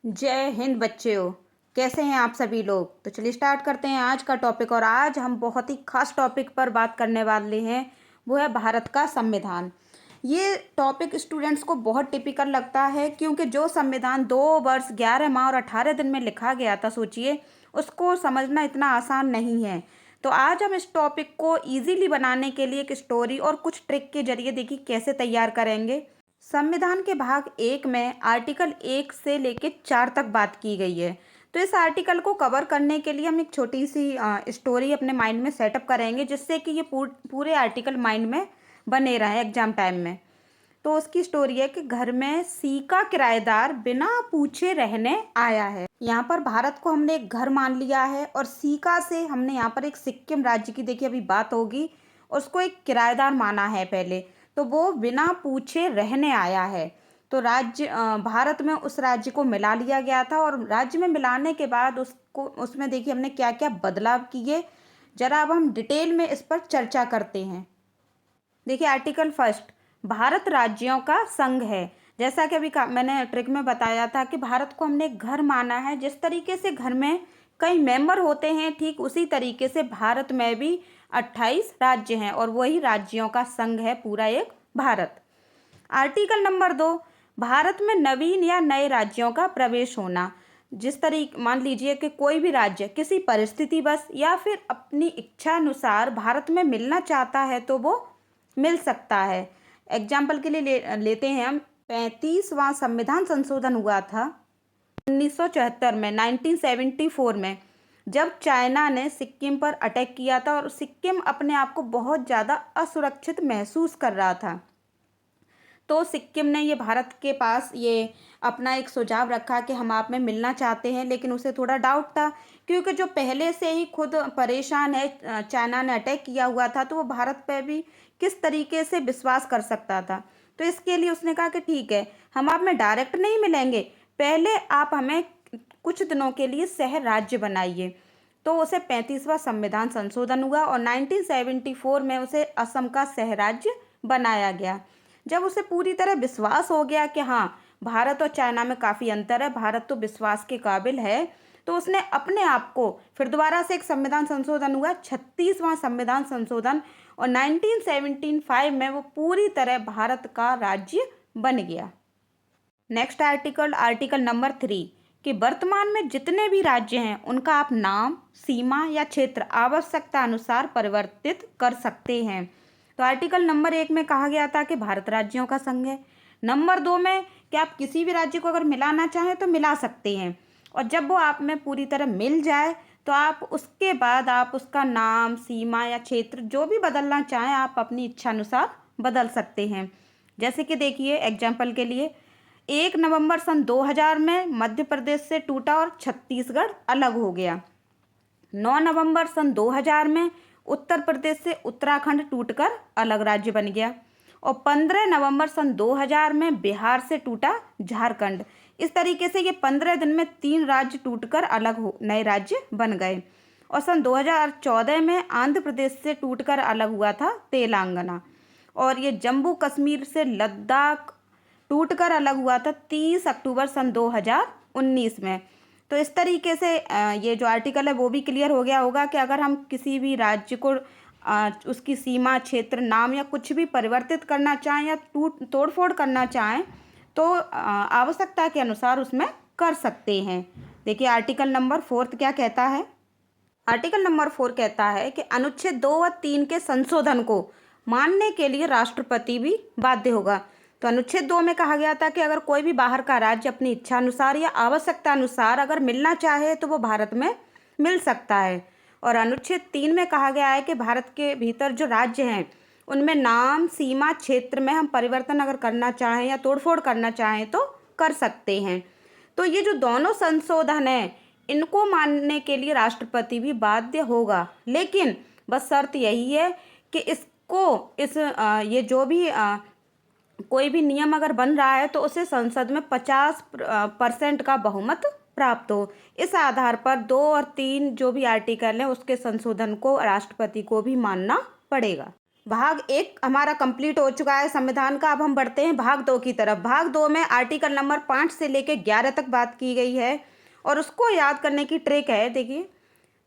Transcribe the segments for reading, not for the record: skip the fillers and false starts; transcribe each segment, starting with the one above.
जय हिंद बच्चों। कैसे हैं आप सभी लोग। तो चलिए स्टार्ट करते हैं आज का टॉपिक। और आज हम बहुत ही खास टॉपिक पर बात करने वाले हैं, वो है भारत का संविधान। ये टॉपिक स्टूडेंट्स को बहुत टिपिकल लगता है, क्योंकि जो संविधान 2 वर्ष 11 माह और 18 दिन में लिखा गया था, सोचिए, उसको समझना इतना आसान नहीं है। तो आज हम इस टॉपिक को इजीली बनाने के लिए एक स्टोरी और कुछ ट्रिक के जरिए देखिए कैसे तैयार करेंगे। संविधान के भाग 1 में आर्टिकल 1 से लेकर 4 तक बात की गई है। तो इस आर्टिकल को कवर करने के लिए हम एक छोटी सी स्टोरी अपने माइंड में सेटअप करेंगे, जिससे कि ये पूरे आर्टिकल माइंड में बने रहे एग्जाम टाइम में। तो उसकी स्टोरी है कि घर में सी का किराएदार बिना पूछे रहने आया है। यहाँ पर भारत को हमने एक घर मान लिया है, और सीका से हमने यहाँ पर एक सिक्किम राज्य की देखिए अभी बात होगी, उसको एक किराएदार माना है पहले। तो वो बिना पूछे रहने आया है। तो भारत में उस राज्य को मिला लिया गया था, और राज्य में मिलाने के बाद उसमें देखिए हमने क्या क्या बदलाव किए। जरा अब हम डिटेल में इस पर चर्चा करते हैं। देखिए आर्टिकल 1, भारत राज्यों का संघ है। जैसा कि अभी मैंने ट्रिक में बताया था कि भारत को हमने घर माना है। जिस तरीके से घर में कई मेंबर होते हैं, ठीक उसी तरीके से भारत में भी 28 राज्य हैं, और वही राज्यों का संघ है पूरा एक भारत। आर्टिकल नंबर 2, भारत में नवीन या नए राज्यों का प्रवेश होना। जिस तरीके मान लीजिए कि कोई भी राज्य किसी परिस्थिति बस या फिर अपनी इच्छा अनुसार भारत में मिलना चाहता है, तो वो मिल सकता है। एग्जाम्पल के लिए लेते हैं हम 35वां संविधान संशोधन हुआ था 1974 में, 1974 में, जब चाइना ने सिक्किम पर अटैक किया था और सिक्किम अपने आप को बहुत ज़्यादा असुरक्षित महसूस कर रहा था। तो सिक्किम ने ये भारत के पास ये अपना एक सुझाव रखा कि हम आप में मिलना चाहते हैं, लेकिन उसे थोड़ा डाउट था, क्योंकि जो पहले से ही खुद परेशान है, चाइना ने अटैक किया हुआ था, तो वो भारत पे भी किस तरीके से विश्वास कर सकता था। तो इसके लिए उसने कहा कि ठीक है, हम आप में डायरेक्ट नहीं मिलेंगे, पहले आप हमें कुछ दिनों के लिए शहर राज्य बनाइए। तो उसे 35वां संविधान संशोधन हुआ, और 1974 में उसे असम का शहर राज्य बनाया गया। जब उसे पूरी तरह विश्वास हो गया कि हाँ, भारत और चाइना में काफ़ी अंतर है, भारत तो विश्वास के काबिल है, तो उसने अपने आप को फिर दोबारा से एक संविधान संशोधन हुआ, 36वां संविधान संशोधन, और 1975 में वो पूरी तरह भारत का राज्य बन गया। नेक्स्ट आर्टिकल नंबर 3, कि वर्तमान में जितने भी राज्य हैं उनका आप नाम, सीमा या क्षेत्र आवश्यकता अनुसार परिवर्तित कर सकते हैं। तो आर्टिकल नंबर 1 में कहा गया था कि भारत राज्यों का संघ है। नंबर 2 में कि आप किसी भी राज्य को अगर मिलाना चाहें तो मिला सकते हैं, और जब वो आप में पूरी तरह मिल जाए, तो आप उसके बाद आप उसका नाम, सीमा या क्षेत्र जो भी बदलना चाहें, आप अपनी इच्छा अनुसार बदल सकते हैं। जैसे कि देखिए एग्जाम्पल के लिए 1 नवंबर सन 2000 में मध्य प्रदेश से टूटा और छत्तीसगढ़ अलग हो गया। 9 नवंबर सन 2000 में उत्तर प्रदेश से उत्तराखंड टूटकर अलग राज्य बन गया, और 15 नवंबर सन 2000 में बिहार से टूटा झारखंड। इस तरीके से ये 15 दिन में 3 राज्य टूटकर नए राज्य बन गए। और सन 2014 में आंध्र प्रदेश से टूटकर अलग हुआ था तेलंगाना, और ये जम्मू कश्मीर से लद्दाख टूटकर अलग हुआ था 30 अक्टूबर सन 2019 में। तो इस तरीके से ये जो आर्टिकल है वो भी क्लियर हो गया होगा कि अगर हम किसी भी राज्य को उसकी सीमा, क्षेत्र, नाम या कुछ भी परिवर्तित करना चाहें या तोड़फोड़ करना चाहें, तो आवश्यकता के अनुसार उसमें कर सकते हैं। देखिए आर्टिकल नंबर 4 क्या कहता है। आर्टिकल नंबर 4 कहता है कि अनुच्छेद 2 व 3 के संशोधन को मानने के लिए राष्ट्रपति भी बाध्य होगा। तो अनुच्छेद 2 में कहा गया था कि अगर कोई भी बाहर का राज्य अपनी इच्छा अनुसार या आवश्यकता अनुसार अगर मिलना चाहे, तो वो भारत में मिल सकता है। और अनुच्छेद 3 में कहा गया है कि भारत के भीतर जो राज्य हैं उनमें नाम, सीमा, क्षेत्र में हम परिवर्तन अगर करना चाहें या तोड़फोड़ करना चाहें तो कर सकते हैं। तो ये जो दोनों संशोधन हैं, इनको मानने के लिए राष्ट्रपति भी बाध्य होगा, लेकिन बस शर्त यही है कि ये जो भी कोई भी नियम अगर बन रहा है, तो उसे संसद में 50% का बहुमत प्राप्त हो। इस आधार पर 2 और 3 जो भी आर्टिकल हैं उसके संशोधन को राष्ट्रपति को भी मानना पड़ेगा। भाग 1 हमारा कंप्लीट हो चुका है संविधान का। अब हम बढ़ते हैं भाग 2 की तरफ। भाग 2 में आर्टिकल नंबर 5 से लेकर 11 तक बात की गई है और उसको याद करने की ट्रिक है। देखिए,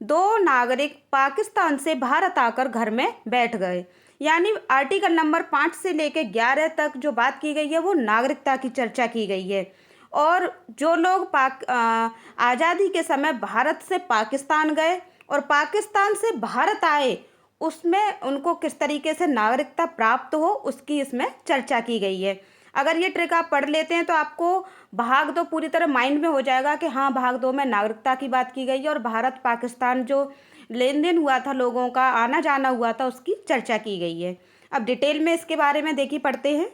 2 नागरिक पाकिस्तान से भारत आकर घर में बैठ गए, यानी आर्टिकल नंबर 5 से लेकर 11 तक जो बात की गई है वो नागरिकता की चर्चा की गई है। और जो लोग आज़ादी के समय भारत से पाकिस्तान गए और पाकिस्तान से भारत आए, उसमें उनको किस तरीके से नागरिकता प्राप्त हो उसकी इसमें चर्चा की गई है। अगर ये ट्रिक आप पढ़ लेते हैं तो आपको भाग 2 पूरी तरह माइंड में हो जाएगा कि हाँ, भाग 2 में नागरिकता की बात की गई है और भारत पाकिस्तान जो लेन देन हुआ था, लोगों का आना जाना हुआ था, उसकी चर्चा की गई है। अब डिटेल में इसके बारे में देखिए, पढ़ते हैं।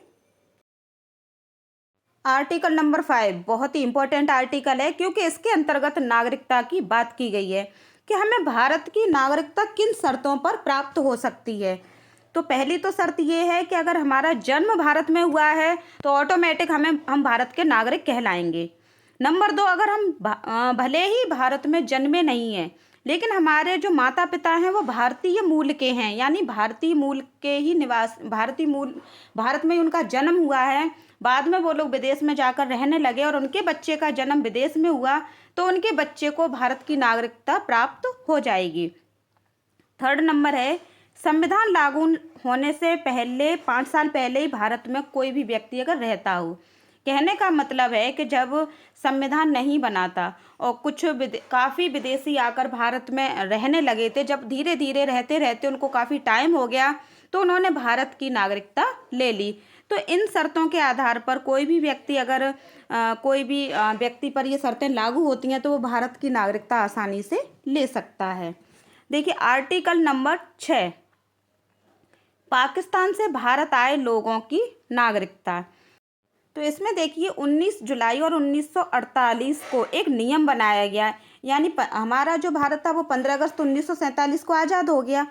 आर्टिकल नंबर 5 बहुत ही इंपॉर्टेंट आर्टिकल है, क्योंकि इसके अंतर्गत नागरिकता की बात की गई है कि हमें भारत की नागरिकता किन शर्तों पर प्राप्त हो सकती है। तो पहली तो शर्त ये है कि अगर हमारा जन्म भारत में हुआ है तो ऑटोमेटिक हम भारत के नागरिक कहलाएंगे। नंबर 2, अगर हम भले ही भारत में जन्मे नहीं हैं, लेकिन हमारे जो माता पिता हैं वो भारतीय मूल के हैं, यानी भारतीय मूल के ही निवास, भारत में ही उनका जन्म हुआ है। बाद में वो लोग विदेश में जाकर रहने लगे और उनके बच्चे का जन्म विदेश में हुआ, तो उनके बच्चे को भारत की नागरिकता प्राप्त हो जाएगी। थर्ड नंबर है, संविधान लागू होने से पहले 5 साल पहले ही भारत में कोई भी व्यक्ति अगर रहता हो। कहने का मतलब है कि जब संविधान नहीं बना था और कुछ काफ़ी विदेशी आकर भारत में रहने लगे थे, जब धीरे धीरे रहते रहते उनको काफ़ी टाइम हो गया तो उन्होंने भारत की नागरिकता ले ली। तो इन शर्तों के आधार पर कोई भी व्यक्ति अगर कोई भी व्यक्ति पर ये शर्तें लागू होती हैं तो वो भारत की नागरिकता आसानी से ले सकता है। देखिए, आर्टिकल नंबर 6, पाकिस्तान से भारत आए लोगों की नागरिकता। तो इसमें देखिए 19 जुलाई और 1948 को एक नियम बनाया गया, यानी हमारा जो भारत था वो 15 अगस्त 1947 को आज़ाद हो गया।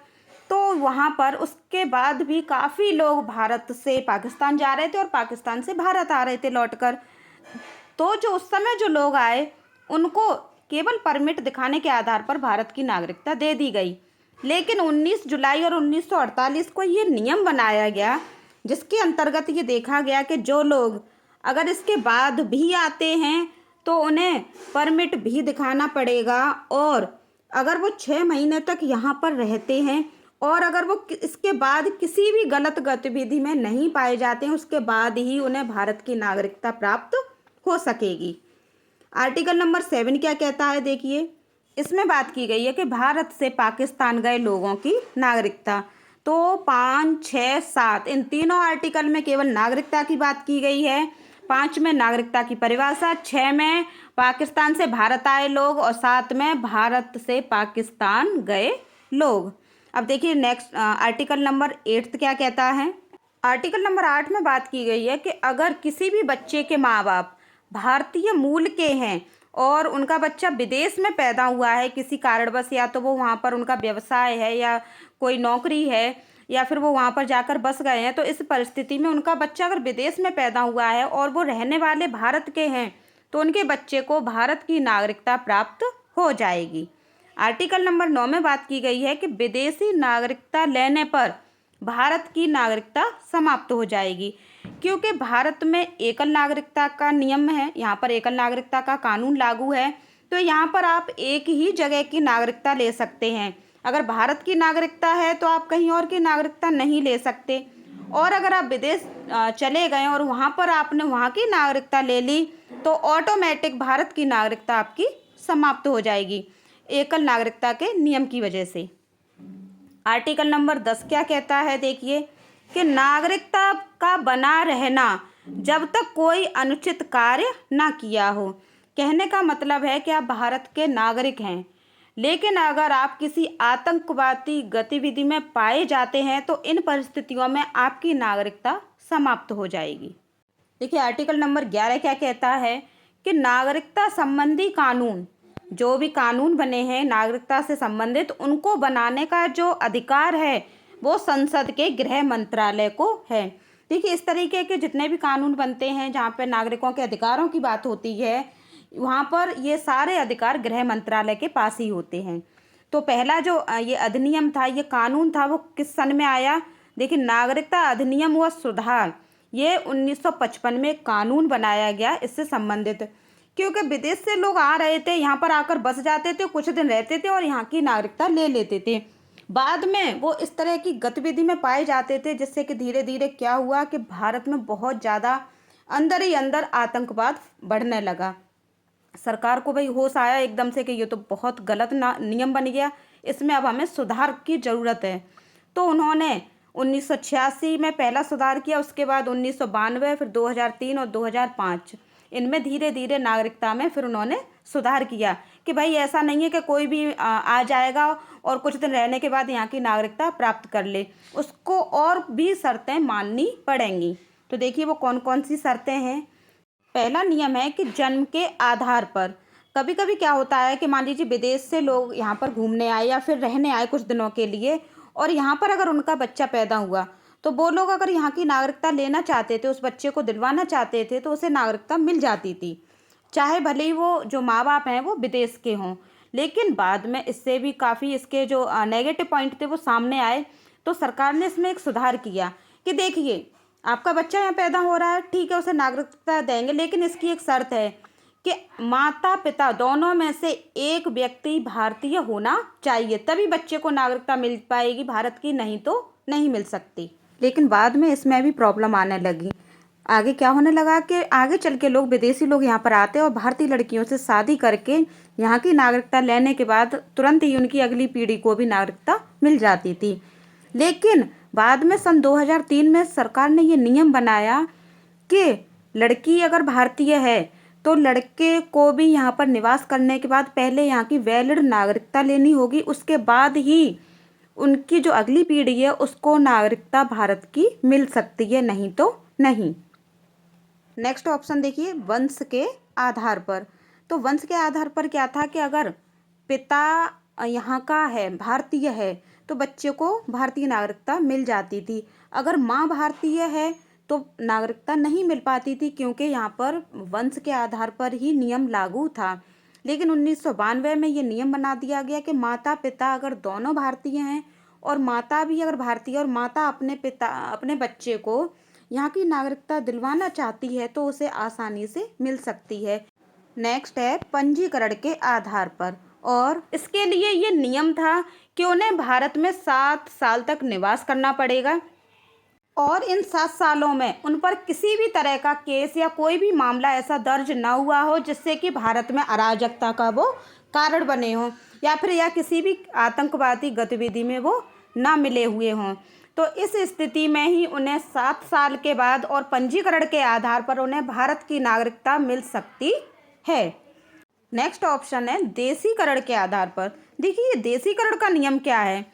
तो वहाँ पर उसके बाद भी काफ़ी लोग भारत से पाकिस्तान जा रहे थे और पाकिस्तान से भारत आ रहे थे लौटकर। तो जो उस समय जो लोग आए उनको केवल परमिट दिखाने के आधार पर भारत की नागरिकता दे दी गई। लेकिन 19 जुलाई और 1948 को ये नियम बनाया गया, जिसके अंतर्गत ये देखा गया कि जो लोग अगर इसके बाद भी आते हैं तो उन्हें परमिट भी दिखाना पड़ेगा, और अगर वो 6 महीने तक यहाँ पर रहते हैं और अगर वो इसके बाद किसी भी गलत गतिविधि में नहीं पाए जाते हैं, उसके बाद ही उन्हें भारत की नागरिकता प्राप्त हो सकेगी। आर्टिकल नंबर 7 क्या कहता है, देखिए इसमें बात की गई है कि भारत से पाकिस्तान गए लोगों की नागरिकता। तो 5, 6, 7 इन तीनों आर्टिकल में केवल नागरिकता की बात की गई है। 5 में नागरिकता की परिभाषा, 6 में पाकिस्तान से भारत आए लोग और 7 में भारत से पाकिस्तान गए लोग। अब देखिए नेक्स्ट आर्टिकल नंबर 8 क्या कहता है। आर्टिकल नंबर 8 में बात की गई है कि अगर किसी भी बच्चे के माँ बाप भारतीय मूल के हैं और उनका बच्चा विदेश में पैदा हुआ है किसी कारणवश, या तो वो वहाँ पर उनका व्यवसाय है या कोई नौकरी है या फिर वो वहाँ पर जाकर बस गए हैं, तो इस परिस्थिति में उनका बच्चा अगर विदेश में पैदा हुआ है और वो रहने वाले भारत के हैं तो उनके बच्चे को भारत की नागरिकता प्राप्त हो जाएगी। आर्टिकल नंबर 9 में बात की गई है कि विदेशी नागरिकता लेने पर भारत की नागरिकता समाप्त हो जाएगी, क्योंकि भारत में एकल नागरिकता का नियम है, यहाँ पर एकल नागरिकता का कानून लागू है। तो यहाँ पर आप एक ही जगह की नागरिकता ले सकते हैं। अगर भारत की नागरिकता है तो आप कहीं और की नागरिकता नहीं ले सकते, और अगर आप विदेश चले गए और वहाँ पर आपने वहाँ की नागरिकता ले ली तो ऑटोमेटिक भारत की नागरिकता आपकी समाप्त हो जाएगी एकल नागरिकता के नियम की वजह से। आर्टिकल नंबर 10 क्या कहता है, देखिए कि नागरिकता का बना रहना जब तक कोई अनुचित कार्य ना किया हो। कहने का मतलब है कि आप भारत के नागरिक हैं, लेकिन अगर आप किसी आतंकवादी गतिविधि में पाए जाते हैं तो इन परिस्थितियों में आपकी नागरिकता समाप्त हो जाएगी। देखिए आर्टिकल नंबर 11 क्या कहता है कि नागरिकता संबंधी कानून, जो भी कानून बने हैं नागरिकता से संबंधित, उनको बनाने का जो अधिकार है वो संसद के गृह मंत्रालय को है। देखिए इस तरीके के जितने भी कानून बनते हैं जहाँ पे नागरिकों के अधिकारों की बात होती है, वहाँ पर ये सारे अधिकार गृह मंत्रालय के पास ही होते हैं। तो पहला जो ये अधिनियम था, ये कानून था, वो किस सन में आया, देखिए, नागरिकता अधिनियम हुआ सुधार, ये 1955 में कानून बनाया गया इससे संबंधित, क्योंकि विदेश से लोग आ रहे थे, यहाँ पर आकर बस जाते थे, कुछ दिन रहते थे और यहाँ की नागरिकता ले लेते थे। बाद में वो इस तरह की गतिविधि में पाए जाते थे, जिससे कि धीरे धीरे क्या हुआ कि भारत में बहुत ज़्यादा अंदर ही अंदर आतंकवाद बढ़ने लगा। सरकार को भाई होश आया एकदम से कि ये तो बहुत गलत नियम बन गया, इसमें अब हमें सुधार की ज़रूरत है। तो उन्होंने 1986 में पहला सुधार किया, उसके बाद 1992, फिर 2003 और 2005, इनमें धीरे धीरे नागरिकता में फिर उन्होंने सुधार किया कि भाई ऐसा नहीं है कि कोई भी आ जाएगा और कुछ दिन रहने के बाद यहाँ की नागरिकता प्राप्त कर ले, उसको और भी शर्तें माननी पड़ेंगी। तो देखिए वो कौन कौन सी शर्तें हैं। पहला नियम है कि जन्म के आधार पर। कभी कभी क्या होता है कि मान लीजिए विदेश से लोग यहाँ पर घूमने आए या फिर रहने आए कुछ दिनों के लिए, और यहाँ पर अगर उनका बच्चा पैदा हुआ तो वो लोग अगर यहाँ की नागरिकता लेना चाहते थे, उस बच्चे को दिलवाना चाहते थे, तो उसे नागरिकता मिल जाती थी, चाहे भले ही वो जो माँ बाप हैं वो विदेश के हों। लेकिन बाद में इससे भी काफ़ी इसके जो नेगेटिव पॉइंट थे वो सामने आए, तो सरकार ने इसमें एक सुधार किया कि देखिए आपका बच्चा यहाँ पैदा हो रहा है, ठीक है, उसे नागरिकता देंगे, लेकिन इसकी एक शर्त है कि माता पिता दोनों में से एक व्यक्ति भारतीय होना चाहिए, तभी बच्चे को नागरिकता मिल पाएगी भारत की, नहीं तो नहीं मिल सकती। लेकिन बाद में इसमें भी प्रॉब्लम आने लगी। आगे क्या होने लगा कि आगे चल के लोग विदेशी लोग यहाँ पर आते और भारतीय लड़कियों से शादी करके यहाँ की नागरिकता लेने के बाद तुरंत ही उनकी अगली पीढ़ी को भी नागरिकता मिल जाती थी। लेकिन बाद में सन 2003 में सरकार ने ये नियम बनाया कि लड़की अगर भारतीय है तो लड़के को भी यहाँ पर निवास करने के बाद पहले यहाँ की वैलिड नागरिकता लेनी होगी, उसके बाद ही उनकी जो अगली पीढ़ी है उसको नागरिकता भारत की मिल सकती है, नहीं तो नहीं। नेक्स्ट ऑप्शन देखिए, वंश के आधार पर। तो वंश के आधार पर क्या था कि अगर पिता यहाँ का है, भारतीय है, तो बच्चे को भारतीय नागरिकता मिल जाती थी। अगर माँ भारतीय है तो नागरिकता नहीं मिल पाती थी, क्योंकि यहाँ पर वंश के आधार पर ही नियम लागू था। लेकिन 1992 में ये नियम बना दिया गया कि माता पिता अगर दोनों भारतीय हैं और माता भी अगर भारतीय और माता अपने बच्चे को यहाँ की नागरिकता दिलवाना चाहती है तो उसे आसानी से मिल सकती है। नेक्स्ट है पंजीकरण के आधार पर, और इसके लिए ये नियम था कि उन्हें भारत में 7 साल तक निवास करना पड़ेगा और इन 7 सालों में उन पर किसी भी तरह का केस या कोई भी मामला ऐसा दर्ज ना हुआ हो जिससे कि भारत में अराजकता का वो कारण बने हों, या फिर या किसी भी आतंकवादी गतिविधि में वो ना मिले हुए हों। तो इस स्थिति में ही उन्हें 7 साल के बाद और पंजीकरण के आधार पर उन्हें भारत की नागरिकता मिल सकती है। नेक्स्ट ऑप्शन है देशीकरण के आधार पर। देखिए देशीकरण का नियम क्या है।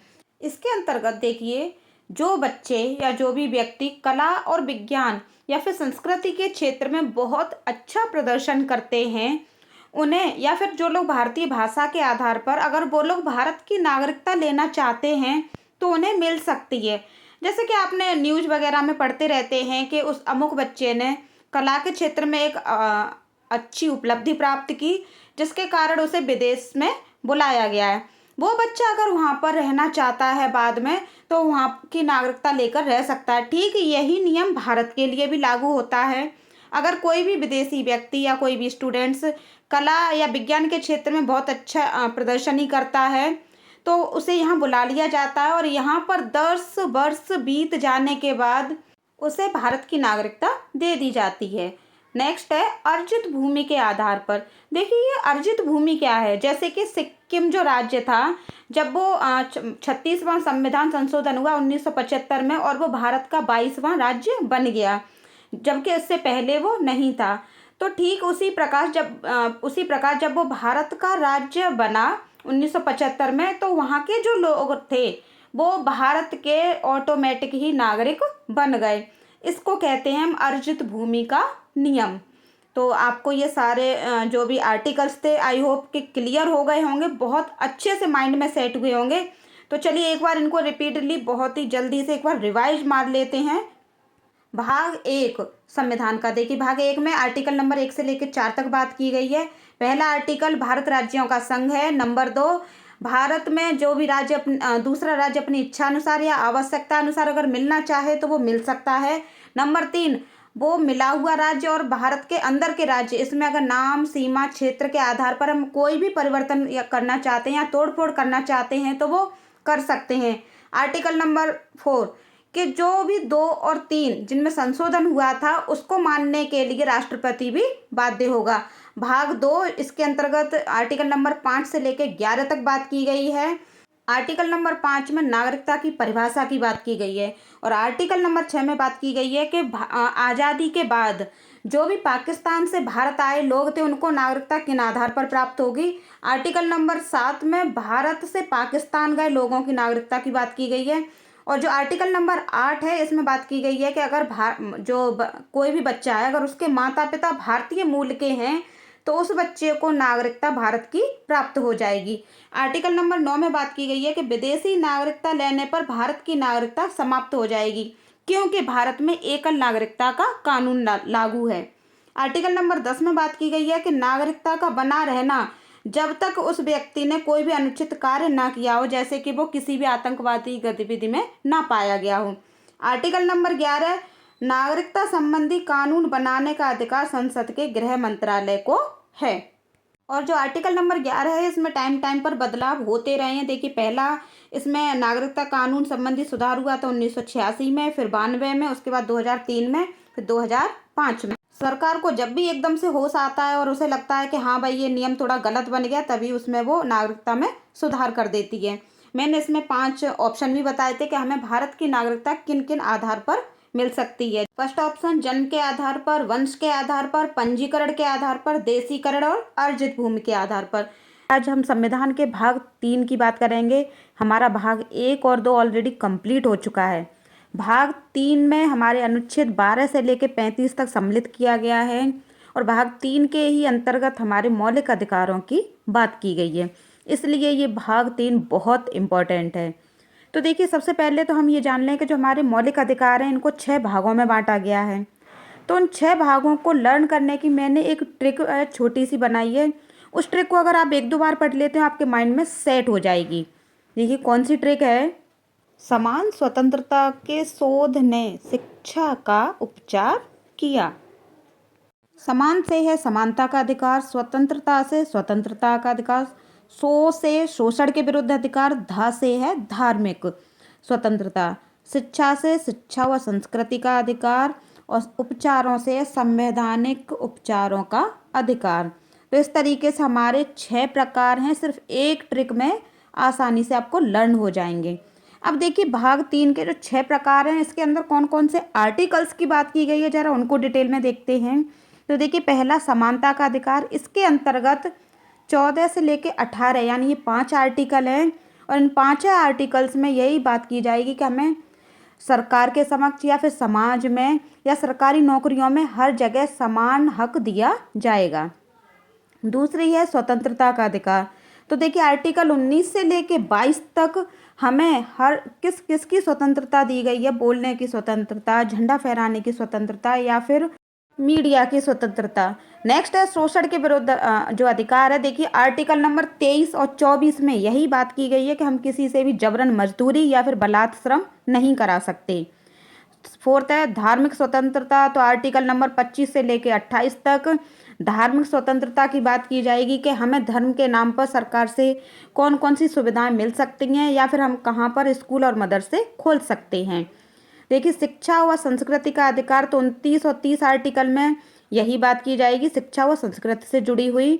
इसके अंतर्गत देखिए, जो बच्चे या जो भी व्यक्ति कला और विज्ञान या फिर संस्कृति के क्षेत्र में बहुत अच्छा प्रदर्शन करते हैं उन्हें, या फिर जो लोग भारतीय भाषा के आधार पर अगर वो लोग भारत की नागरिकता लेना चाहते हैं तो उन्हें मिल सकती है। जैसे कि आपने न्यूज़ वगैरह में पढ़ते रहते हैं कि उस अमुक बच्चे ने कला के क्षेत्र में एक अच्छी उपलब्धि प्राप्त की, जिसके कारण उसे विदेश में बुलाया गया है। वो बच्चा अगर वहाँ पर रहना चाहता है बाद में तो वहाँ की नागरिकता लेकर रह सकता है। ठीक यही नियम भारत के लिए भी लागू होता है। अगर कोई भी विदेशी व्यक्ति या कोई भी स्टूडेंट्स कला या विज्ञान के क्षेत्र में बहुत अच्छा प्रदर्शनी करता है तो उसे यहाँ बुला लिया जाता है और यहाँ पर 10 वर्ष बीत जाने के बाद उसे भारत की नागरिकता दे दी जाती है। नेक्स्ट है अर्जित भूमि के आधार पर। देखिए ये अर्जित भूमि क्या है। जैसे कि सिक्किम जो राज्य था, जब वो 36वां संविधान संशोधन हुआ 1975 में और वो भारत का 22वां राज्य बन गया, जबकि इससे पहले वो नहीं था। तो ठीक उसी प्रकार जब वो भारत का राज्य बना 1975 में, तो वहाँ के जो लोग थे वो भारत के ऑटोमेटिक ही नागरिक बन गए। इसको कहते हैं हम अर्जित भूमि का नियम। तो आपको ये सारे जो भी आर्टिकल्स थे आई होप कि क्लियर हो गए होंगे, बहुत अच्छे से माइंड में सेट हुए होंगे। तो चलिए एक बार इनको रिपीटली बहुत ही जल्दी से एक बार रिवाइज मार लेते हैं। भाग 1 संविधान का देखिए, भाग 1 में आर्टिकल नंबर 1 से लेकर 4 तक बात की गई है। पहला आर्टिकल भारत राज्यों का संघ है। नंबर 2 भारत में जो भी राज्य दूसरा राज्य अपनी इच्छा अनुसार या आवश्यकता अनुसार अगर मिलना चाहे तो वो मिल सकता है। नंबर 3, वो मिला हुआ राज्य और भारत के अंदर के राज्य, इसमें अगर नाम, सीमा, क्षेत्र के आधार पर हम कोई भी परिवर्तन या करना चाहते हैं या तोड़ फोड़ करना चाहते हैं तो वो कर सकते हैं। आर्टिकल नंबर 4 कि जो भी 2 और 3 जिनमें संशोधन हुआ था उसको मानने के लिए राष्ट्रपति भी बाध्य होगा। भाग 2 इसके अंतर्गत आर्टिकल नंबर 5 से लेकर 11 तक बात की गई है। आर्टिकल नंबर 5 में नागरिकता की परिभाषा की बात की गई है और आर्टिकल नंबर 6 में बात की गई है कि आज़ादी के बाद जो भी पाकिस्तान से भारत आए लोग थे उनको नागरिकता किन आधार पर प्राप्त होगी। आर्टिकल नंबर 7 में भारत से पाकिस्तान गए लोगों की नागरिकता की बात की गई है और जो आर्टिकल नंबर 8 है इसमें बात की गई है कि अगर कोई भी बच्चा है अगर उसके माता पिता भारतीय मूल के हैं तो उस बच्चे को नागरिकता भारत की प्राप्त हो जाएगी। आर्टिकल नंबर 9 में बात की गई है कि विदेशी नागरिकता लेने पर भारत की नागरिकता समाप्त हो जाएगी क्योंकि भारत में एकल नागरिकता का कानून लागू है। आर्टिकल नंबर 10 में बात की गई है कि नागरिकता का बना रहना जब तक उस व्यक्ति ने कोई भी अनुचित कार्य ना किया हो, जैसे कि वो किसी भी आतंकवादी गतिविधि में ना पाया गया हो। आर्टिकल नंबर 11, नागरिकता संबंधी कानून बनाने का अधिकार संसद के गृह मंत्रालय को है। और जो आर्टिकल नंबर 11 है इसमें टाइम टाइम पर बदलाव होते रहे हैं। देखिए, पहला इसमें नागरिकता कानून संबंधी सुधार हुआ था 1986 में, फिर 92 में, उसके बाद 2003 में, फिर 2005 में। सरकार को जब भी एकदम से होश आता है और उसे लगता है कि हाँ भाई ये नियम थोड़ा गलत बन गया, तभी उसमें वो नागरिकता में सुधार कर देती है। मैंने इसमें 5 ऑप्शन भी बताए थे कि हमें भारत की नागरिकता किन किन आधार पर मिल सकती है। फर्स्ट ऑप्शन जन्म के आधार पर, वंश के आधार पर, पंजीकरण के आधार पर, देशीकरण और अर्जित भूमि के आधार पर। आज हम संविधान के भाग 3 की बात करेंगे। हमारा भाग 1 और 2 ऑलरेडी कंप्लीट हो चुका है। भाग 3 में हमारे अनुच्छेद 12 से लेकर 35 तक सम्मिलित किया गया है और भाग 3 के ही अंतर्गत हमारे मौलिक अधिकारों की बात की गई है, इसलिए ये भाग 3 बहुत इम्पोर्टेंट है। तो देखिए, सबसे पहले तो हम ये जान लें कि जो हमारे मौलिक अधिकार हैं इनको 6 भागों में बांटा गया है। तो उन 6 भागों को लर्न करने की मैंने एक ट्रिक छोटी सी बनाई है। उस ट्रिक को अगर आप 1-2 बार पढ़ लेते हो आपके माइंड में सेट हो जाएगी। देखिए कौन सी ट्रिक है। समान स्वतंत्रता के शोध ने शिक्षा का उपचार किया। समान से है समानता का अधिकार, स्वतंत्रता से स्वतंत्रता का अधिकार, सो से शोषण के विरुद्ध अधिकार, धा से है धार्मिक स्वतंत्रता, शिक्षा से शिक्षा व संस्कृति का अधिकार और उपचारों से संवैधानिक उपचारों का अधिकार। तो इस तरीके से हमारे 6 प्रकार हैं, सिर्फ एक ट्रिक में आसानी से आपको लर्न हो जाएंगे। अब देखिए, भाग 3 के जो 6 प्रकार हैं इसके अंदर कौन कौन से आर्टिकल्स की बात की गई है, जरा उनको डिटेल में देखते हैं। तो देखिए, पहला समानता का अधिकार, इसके अंतर्गत 14 से लेकर 18 यानी ये 5 आर्टिकल हैं और इन 5 आर्टिकल्स में यही बात की जाएगी कि हमें सरकार के समक्ष या फिर समाज में या सरकारी नौकरियों में हर जगह समान हक दिया जाएगा। दूसरी है स्वतंत्रता का अधिकार। तो देखिए, आर्टिकल 19 से लेकर 22 तक हमें हर किसकी स्वतंत्रता दी गई है, बोलने की स्वतंत्रता, झंडा फहराने की स्वतंत्रता या फिर मीडिया की स्वतंत्रता। नेक्स्ट है शोषण के विरुद्ध जो अधिकार है। देखिए, आर्टिकल नंबर 23 और 24 में यही बात की गई है कि हम किसी से भी जबरन मजदूरी या फिर बलात्श्रम नहीं करा सकते। फोर्थ है धार्मिक स्वतंत्रता। तो आर्टिकल नंबर 25 से लेकर 28 तक धार्मिक स्वतंत्रता की बात की जाएगी कि हमें धर्म के नाम पर सरकार से कौन कौन सी सुविधाएं मिल सकती हैं या फिर हम कहाँ पर स्कूल और मदरसे खोल सकते हैं। देखिए, शिक्षा व संस्कृति का अधिकार। तो 29 और 30 आर्टिकल में यही बात की जाएगी, शिक्षा व संस्कृति से जुड़ी हुई।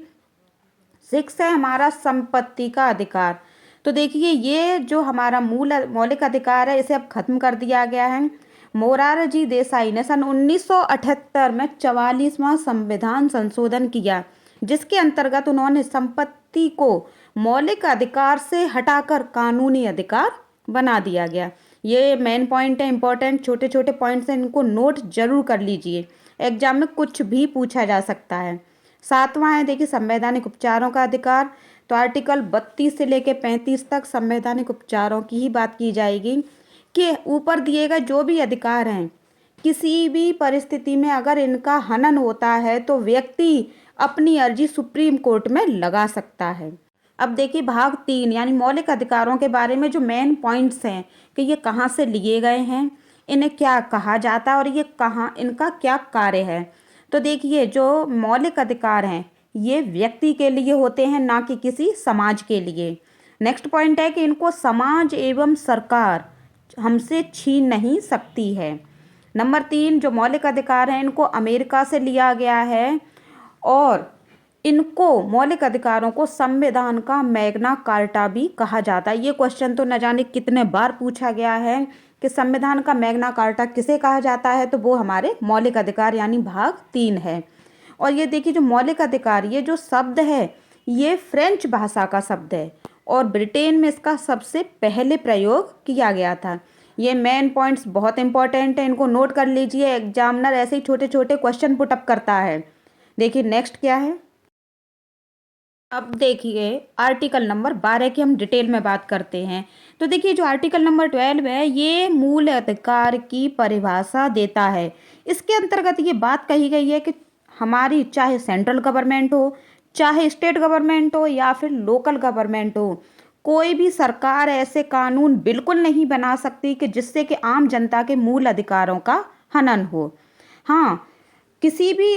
6 है हमारा संपत्ति का अधिकार। तो देखिए, ये जो हमारा मौलिक अधिकार है इसे अब खत्म कर दिया गया है। मोरारजी देसाई ने सन 1978 में 44वां संविधान संशोधन किया, जिसके अंतर्गत उन्होंने संपत्ति को मौलिक अधिकार से हटाकर कानूनी अधिकार बना दिया गया। ये मेन पॉइंट है, इंपॉर्टेंट छोटे छोटे पॉइंट्स हैं, इनको नोट जरूर कर लीजिए, एग्जाम में कुछ भी पूछा जा सकता है। 7वां है देखिए संवैधानिक उपचारों का अधिकार। तो आर्टिकल 32 से लेकर 35 तक संवैधानिक उपचारों की ही बात की जाएगी कि ऊपर दिए गए जो भी अधिकार हैं किसी भी परिस्थिति में अगर इनका हनन होता है तो व्यक्ति अपनी अर्जी सुप्रीम कोर्ट में लगा सकता है। अब देखिए भाग 3 यानी मौलिक अधिकारों के बारे में जो मेन पॉइंट्स हैं कि ये कहाँ से लिए गए हैं, इन्हें क्या कहा जाता है और ये कहाँ इनका क्या कार्य है। तो देखिए जो मौलिक अधिकार हैं ये व्यक्ति के लिए होते हैं, ना कि किसी समाज के लिए। नेक्स्ट पॉइंट है कि इनको समाज एवं सरकार हमसे छीन नहीं सकती है। नंबर 3 जो मौलिक अधिकार हैं इनको अमेरिका से लिया गया है और इनको मौलिक अधिकारों को संविधान का मैग्ना कार्टा भी कहा जाता है। ये क्वेश्चन तो न जाने कितने बार पूछा गया है कि संविधान का मैग्ना कार्टा किसे कहा जाता है, तो वो हमारे मौलिक अधिकार यानी भाग 3 है। और ये देखिए जो मौलिक अधिकार ये जो शब्द है ये फ्रेंच भाषा का शब्द है और ब्रिटेन में इसका सबसे पहले प्रयोग किया गया था। ये मेन पॉइंट्स बहुत इंपॉर्टेंट है, इनको नोट कर लीजिए, एग्जामिनर ऐसे ही छोटे छोटे क्वेश्चन पुटअप करता है। देखिए नेक्स्ट क्या है। अब देखिए आर्टिकल नंबर 12 की हम डिटेल में बात करते हैं। तो देखिए जो आर्टिकल नंबर 12 है ये मूल अधिकार की परिभाषा देता है। इसके अंतर्गत ये बात कही गई है कि हमारी चाहे सेंट्रल गवर्नमेंट हो, चाहे स्टेट गवर्नमेंट हो या फिर लोकल गवर्नमेंट हो, कोई भी सरकार ऐसे कानून बिल्कुल नहीं बना सकती कि जिससे कि आम जनता के मूल अधिकारों का हनन हो। हाँ, किसी भी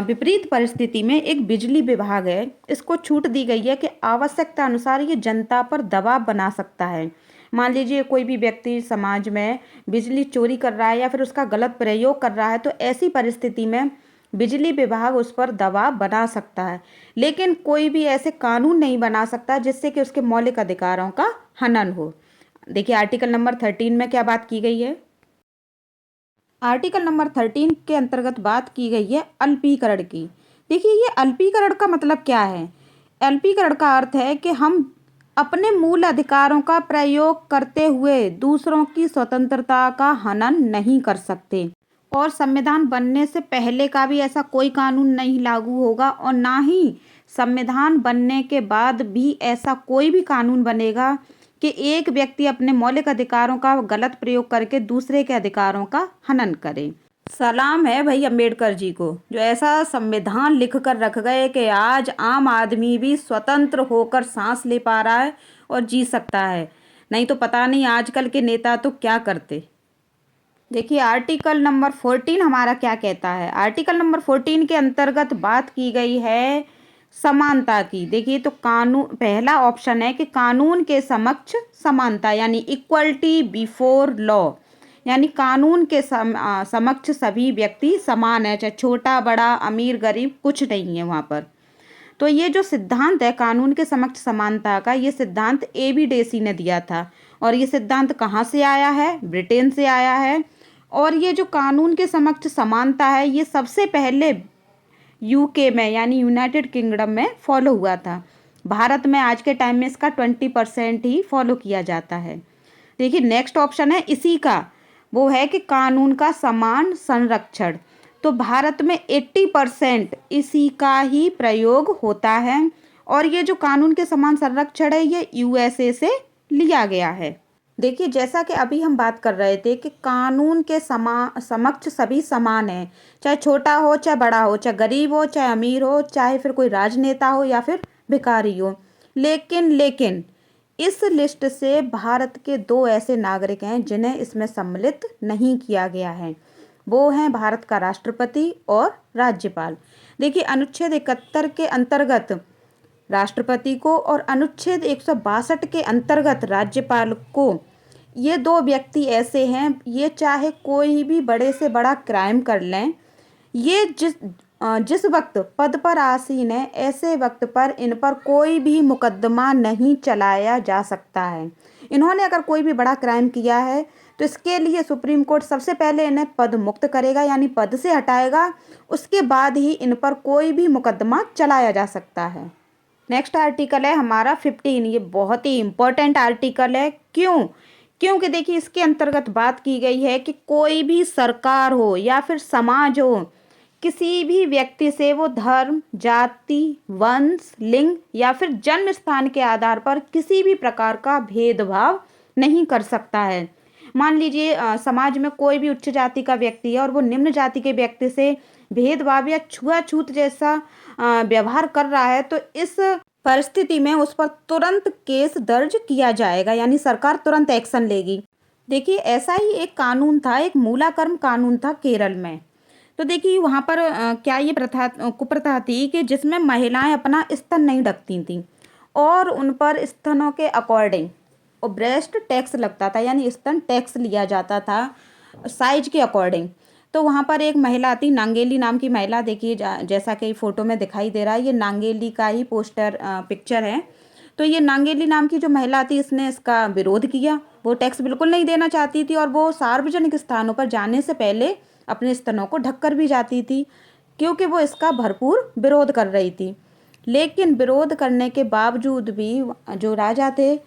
विपरीत परिस्थिति में एक बिजली विभाग है, इसको छूट दी गई है कि आवश्यकता अनुसार ये जनता पर दबाव बना सकता है। मान लीजिए कोई भी व्यक्ति समाज में बिजली चोरी कर रहा है या फिर उसका गलत प्रयोग कर रहा है, तो ऐसी परिस्थिति में बिजली विभाग उस पर दबाव बना सकता है, लेकिन कोई भी ऐसे कानून नहीं बना सकता जिससे कि उसके मौलिक अधिकारों का हनन हो। देखिए आर्टिकल नंबर 13 में क्या बात की गई है। आर्टिकल नंबर 13 के अंतर्गत बात की गई है अल्पीकरण की। देखिए ये अल्पीकरण का मतलब क्या है। अल्पीकरण का अर्थ है कि हम अपने मूल अधिकारों का प्रयोग करते हुए दूसरों की स्वतंत्रता का हनन नहीं कर सकते और संविधान बनने से पहले का भी ऐसा कोई कानून नहीं लागू होगा और ना ही संविधान बनने के बाद भी ऐसा कोई भी कानून बनेगा कि एक व्यक्ति अपने मौलिक अधिकारों का गलत प्रयोग करके दूसरे के अधिकारों का हनन करे। सलाम है भाई अम्बेडकर जी को जो ऐसा संविधान लिख कर रख गए कि आज आम आदमी भी स्वतंत्र होकर सांस ले पा रहा है और जी सकता है, नहीं तो पता नहीं आजकल के नेता तो क्या करते। देखिए आर्टिकल नंबर 14 हमारा क्या कहता है। आर्टिकल नंबर 14 के अंतर्गत बात की गई है समानता की। देखिए तो कानून पहला ऑप्शन है कि कानून के समक्ष समानता यानी इक्वलिटी बिफोर लॉ, यानी कानून के समक्ष सभी व्यक्ति समान है, चाहे छोटा बड़ा अमीर गरीब कुछ नहीं है वहाँ पर। तो ये जो सिद्धांत है कानून के समक्ष समानता का, ये सिद्धांत एबी डेसी ने दिया था और ये सिद्धांत कहाँ से आया है, ब्रिटेन से आया है। और ये जो कानून के समक्ष समानता है ये सबसे पहले यूके में यानी यूनाइटेड किंगडम में फॉलो हुआ था। भारत में आज के टाइम में इसका 20% ही फॉलो किया जाता है। देखिए नेक्स्ट ऑप्शन है इसी का, वो है कि कानून का समान संरक्षण। तो भारत में 80% इसी का ही प्रयोग होता है और ये जो कानून के समान संरक्षण है ये यूएसए से लिया गया है। देखिए जैसा कि अभी हम बात कर रहे थे कि कानून के समक्ष सभी समान हैं, चाहे छोटा हो चाहे बड़ा हो, चाहे गरीब हो चाहे अमीर हो, चाहे फिर कोई राजनेता हो या फिर भिखारी हो। लेकिन इस लिस्ट से भारत के 2 ऐसे नागरिक हैं जिन्हें इसमें सम्मिलित नहीं किया गया है, वो हैं भारत का राष्ट्रपति और राज्यपाल। देखिए अनुच्छेद 71 के अंतर्गत राष्ट्रपति को और अनुच्छेद 162 के अंतर्गत राज्यपाल को, ये 2 व्यक्ति ऐसे हैं ये चाहे कोई भी बड़े से बड़ा क्राइम कर लें, ये जिस वक्त पद पर आसीन है ऐसे वक्त पर इन पर कोई भी मुकदमा नहीं चलाया जा सकता है। इन्होंने अगर कोई भी बड़ा क्राइम किया है तो इसके लिए सुप्रीम कोर्ट सबसे पहले इन्हें पद मुक्त करेगा यानी पद से हटाएगा, उसके बाद ही इन पर कोई भी मुकदमा चलाया जा सकता है। नेक्स्ट आर्टिकल है हमारा 15, ये बहुत ही इम्पोर्टेंट आर्टिकल है। क्योंकि देखिए इसके अंतर्गत बात की गई है कि कोई भी सरकार हो या फिर समाज हो, किसी भी व्यक्ति से वो धर्म, जाति, वंश, लिंग या फिर जन्म स्थान के आधार पर किसी भी प्रकार का भेदभाव नहीं कर सकता है। मान लीजिए समाज में कोई भी उच्च जाति का व्यक्ति है और वो निम्न जाति के व्यक्ति से भेदभाव या छुआछूत जैसा व्यवहार कर रहा है, तो इस परिस्थिति में उस पर तुरंत केस दर्ज किया जाएगा, यानी सरकार तुरंत एक्शन लेगी। देखिए ऐसा ही एक कानून था, एक मूलाकर्म कानून था केरल में। तो देखिए वहाँ पर क्या ये कुप्रथा थी कि जिसमें महिलाएं अपना स्तन नहीं ढकती थीं और उन पर स्तनों के अकॉर्डिंग और ब्रेस्ट टैक्स लगता था, यानी स्तन टैक्स लिया जाता था साइज के अकॉर्डिंग। तो वहाँ पर एक महिला थी, नांगेली नाम की महिला। देखिए जैसा कि फोटो में दिखाई दे रहा है, ये नांगेली का ही पोस्टर पिक्चर है। तो ये नांगेली नाम की जो महिला थी, इसने इसका विरोध किया। वो टैक्स बिल्कुल नहीं देना चाहती थी और वो सार्वजनिक स्थानों पर जाने से पहले अपने स्तनों को ढककर भी जाती थी, क्योंकि वो इसका भरपूर विरोध कर रही थी। लेकिन विरोध करने के बावजूद भी जो राजा थे,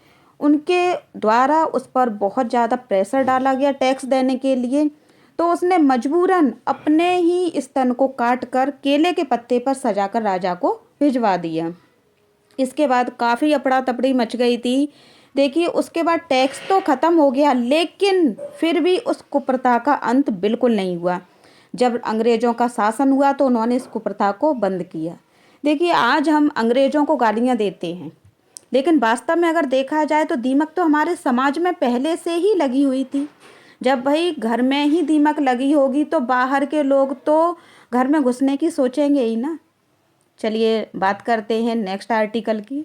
उनके द्वारा उस पर बहुत ज़्यादा प्रेशर डाला गया टैक्स देने के लिए। तो उसने मजबूरन अपने ही स्तन को काट कर केले के पत्ते पर सजाकर राजा को भिजवा दिया। इसके बाद काफ़ी अफड़ा तफड़ी मच गई थी। देखिए उसके बाद टैक्स तो ख़त्म हो गया, लेकिन फिर भी उस कुप्रथा का अंत बिल्कुल नहीं हुआ। जब अंग्रेज़ों का शासन हुआ तो उन्होंने इस कुप्रथा को बंद किया। देखिए आज हम अंग्रेज़ों को गालियाँ देते हैं, लेकिन वास्तव में अगर देखा जाए तो दीमक तो हमारे समाज में पहले से ही लगी हुई थी। जब भाई घर में ही दीमक लगी होगी तो बाहर के लोग तो घर में घुसने की सोचेंगे ही ना। चलिए बात करते हैं नेक्स्ट आर्टिकल की।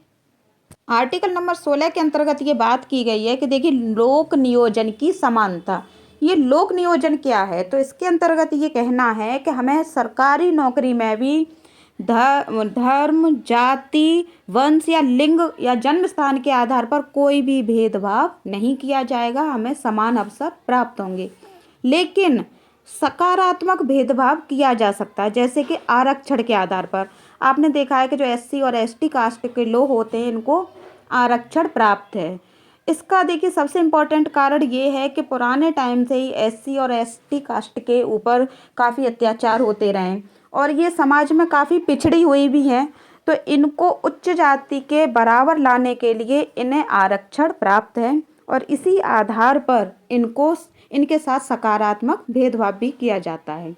आर्टिकल नंबर 16 के अंतर्गत ये बात की गई है कि देखिए लोक नियोजन की समानता। ये लोक नियोजन क्या है? तो इसके अंतर्गत ये कहना है कि हमें सरकारी नौकरी में भी धर्म, जाति, वंश या लिंग या जन्म स्थान के आधार पर कोई भी भेदभाव नहीं किया जाएगा, हमें समान अवसर प्राप्त होंगे। लेकिन सकारात्मक भेदभाव किया जा सकता है, जैसे कि आरक्षण के आधार पर। आपने देखा है कि जो एससी और एसटी कास्ट के लोग होते हैं, इनको आरक्षण प्राप्त है। इसका देखिए सबसे इम्पोर्टेंट कारण ये है कि पुराने टाइम से ही एससी और एसटी कास्ट के ऊपर काफ़ी अत्याचार होते रहे और ये समाज में काफ़ी पिछड़ी हुई भी हैं। तो इनको उच्च जाति के बराबर लाने के लिए इन्हें आरक्षण प्राप्त है और इसी आधार पर इनके साथ सकारात्मक भेदभाव भी किया जाता है।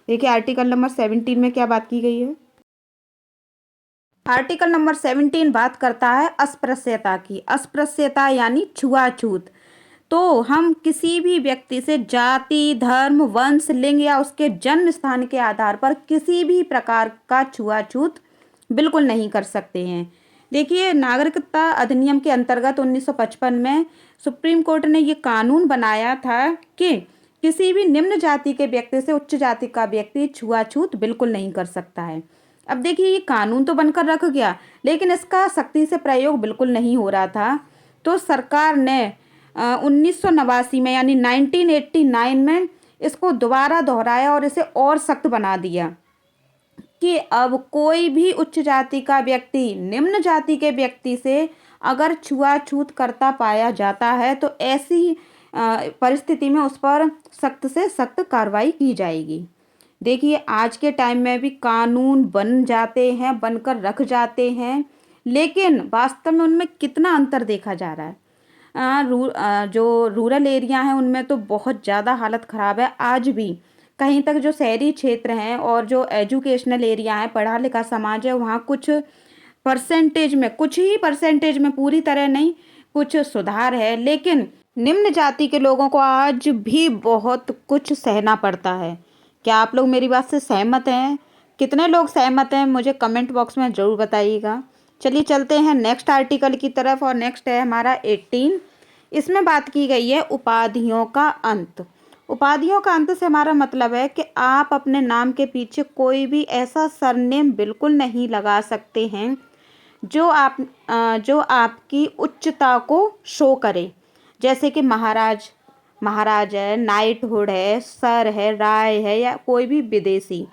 देखिए आर्टिकल नंबर 17 में क्या बात की गई है। आर्टिकल नंबर 17 बात करता है अस्पृश्यता की। अस्पृश्यता यानी छुआछूत। तो हम किसी भी व्यक्ति से जाति, धर्म, वंश, लिंग या उसके जन्म स्थान के आधार पर किसी भी प्रकार का छुआछूत बिल्कुल नहीं कर सकते हैं। देखिए नागरिकता अधिनियम के अंतर्गत 1955 में सुप्रीम कोर्ट ने ये कानून बनाया था कि किसी भी निम्न जाति के व्यक्ति से उच्च जाति का व्यक्ति छुआछूत बिल्कुल नहीं कर सकता है। अब देखिए ये कानून तो बनकर रख गया, लेकिन इसका सख्ती से प्रयोग बिल्कुल नहीं हो रहा था। तो सरकार ने 1989 में यानी 1989 में इसको दोबारा दोहराया और इसे और सख्त बना दिया कि अब कोई भी उच्च जाति का व्यक्ति निम्न जाति के व्यक्ति से अगर छुआछूत करता पाया जाता है तो ऐसी परिस्थिति में उस पर सख्त से सख्त कार्रवाई की जाएगी। देखिए आज के टाइम में भी कानून बन जाते हैं, बनकर रख जाते हैं, लेकिन वास्तव में उनमें कितना अंतर देखा जा रहा है। जो रूरल एरिया हैं उनमें तो बहुत ज़्यादा हालत ख़राब है आज भी। कहीं तक जो शहरी क्षेत्र हैं और जो एजुकेशनल एरिया है, पढ़ा लिखा समाज है, वहाँ कुछ परसेंटेज में, कुछ ही परसेंटेज में, पूरी तरह नहीं, कुछ सुधार है। लेकिन निम्न जाति के लोगों को आज भी बहुत कुछ सहना पड़ता है। क्या आप लोग मेरी बात से सहमत हैं? कितने लोग सहमत हैं मुझे कमेंट बॉक्स में ज़रूर बताइएगा। चलिए चलते हैं नेक्स्ट आर्टिकल की तरफ और नेक्स्ट है हमारा 18। इसमें बात की गई है उपाधियों का अंत। उपाधियों का अंत से हमारा मतलब है कि आप अपने नाम के पीछे कोई भी ऐसा सरनेम बिल्कुल नहीं लगा सकते हैं जो आपकी उच्चता को शो करे, जैसे कि महाराज, महाराज है, नाइटहुड है, सर है, राय है या कोई भी विदेशी।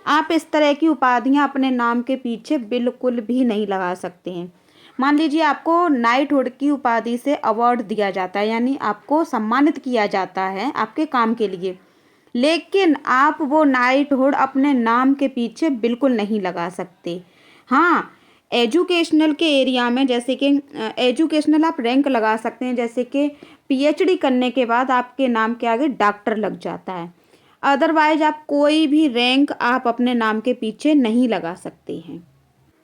आप इस तरह की उपाधियां अपने नाम के पीछे बिल्कुल भी नहीं लगा सकते हैं। मान लीजिए आपको नाइटहुड की उपाधि से अवार्ड दिया जाता है, यानी आपको सम्मानित किया जाता है आपके काम के लिए, लेकिन आप वो नाइटहुड अपने नाम के पीछे बिल्कुल नहीं लगा सकते। हाँ, एजुकेशनल के एरिया में जैसे कि एजुकेशनल आप रैंक लगा सकते हैं, जैसे कि पीएचडी करने के बाद आपके नाम के आगे डॉक्टर लग जाता है। अदरवाइज आप कोई भी रैंक आप अपने नाम के पीछे नहीं लगा सकते हैं।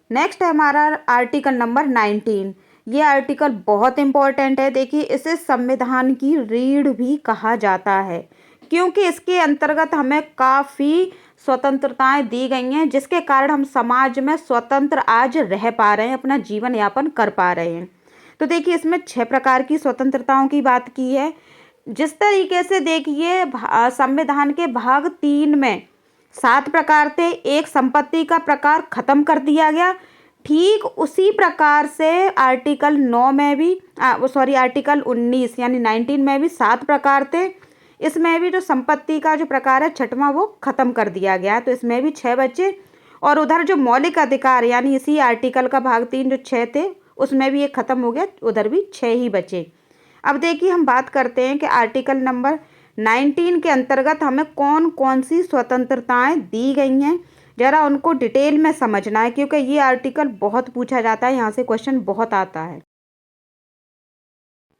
नेक्स्ट है हमारा आर्टिकल नंबर 19। ये आर्टिकल बहुत इम्पोर्टेंट है। देखिए, इसे संविधान की रीढ़ भी कहा जाता है, क्योंकि इसके अंतर्गत हमें काफ़ी स्वतंत्रताएं दी गई हैं, जिसके कारण हम समाज में स्वतंत्र आज रह पा रहे हैं, अपना जीवन यापन कर पा रहे हैं। तो देखिए, इसमें 6 प्रकार की स्वतंत्रताओं की बात की है। जिस तरीके से देखिए संविधान के भाग 3 में 7 प्रकार थे, एक संपत्ति का प्रकार खत्म कर दिया गया। ठीक उसी प्रकार से आर्टिकल 9 में भी आर्टिकल 19 यानी 19 में भी 7 प्रकार थे। इसमें भी जो संपत्ति का जो प्रकार है 6वां, वो खत्म कर दिया गया, तो इसमें भी 6 बचे। और उधर जो मौलिक अधिकार यानी इसी आर्टिकल का भाग 3 जो 6 थे, उसमें भी एक खत्म हो गया, उधर भी 6 ही बचे। अब देखिए, हम बात करते हैं कि आर्टिकल नंबर 19 के अंतर्गत हमें कौन कौन सी स्वतंत्रताएं दी गई हैं, ज़रा उनको डिटेल में समझना है, क्योंकि ये आर्टिकल बहुत पूछा जाता है, यहाँ से क्वेश्चन बहुत आता है।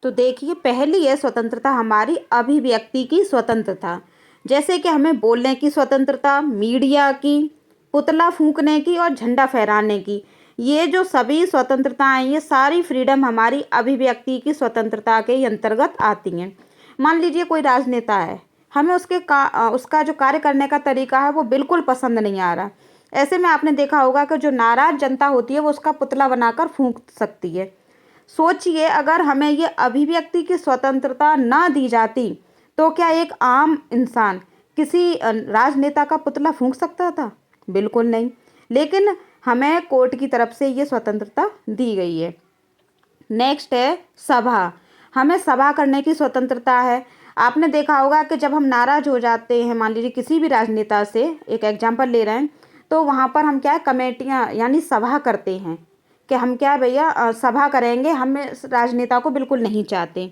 तो देखिए, पहली है स्वतंत्रता हमारी अभिव्यक्ति की स्वतंत्रता, जैसे कि हमें बोलने की स्वतंत्रता, मीडिया की, पुतला फूंकने की और झंडा फहराने की। ये जो सभी स्वतंत्रताएं, ये सारी फ्रीडम हमारी अभिव्यक्ति की स्वतंत्रता के ही अंतर्गत आती हैं। मान लीजिए कोई राजनेता है, हमें उसका जो कार्य करने का तरीका है वो बिल्कुल पसंद नहीं आ रहा। ऐसे में आपने देखा होगा कि जो नाराज़ जनता होती है वो उसका पुतला बनाकर फूंक सकती है। सोचिए, अगर हमें ये अभिव्यक्ति की स्वतंत्रता ना दी जाती, तो क्या एक आम इंसान किसी राजनेता का पुतला फूंक सकता था? बिल्कुल नहीं। लेकिन हमें कोर्ट की तरफ से ये स्वतंत्रता दी गई है। नेक्स्ट है सभा। हमें सभा करने की स्वतंत्रता है। आपने देखा होगा कि जब हम नाराज़ हो जाते हैं, मान लीजिए किसी भी राजनेता से, एक एग्जाम्पल ले रहे हैं, तो वहाँ पर हम क्या है, कमेटियाँ यानी सभा करते हैं कि हम क्या भैया सभा करेंगे, हम इस राजनेता को बिल्कुल नहीं चाहते।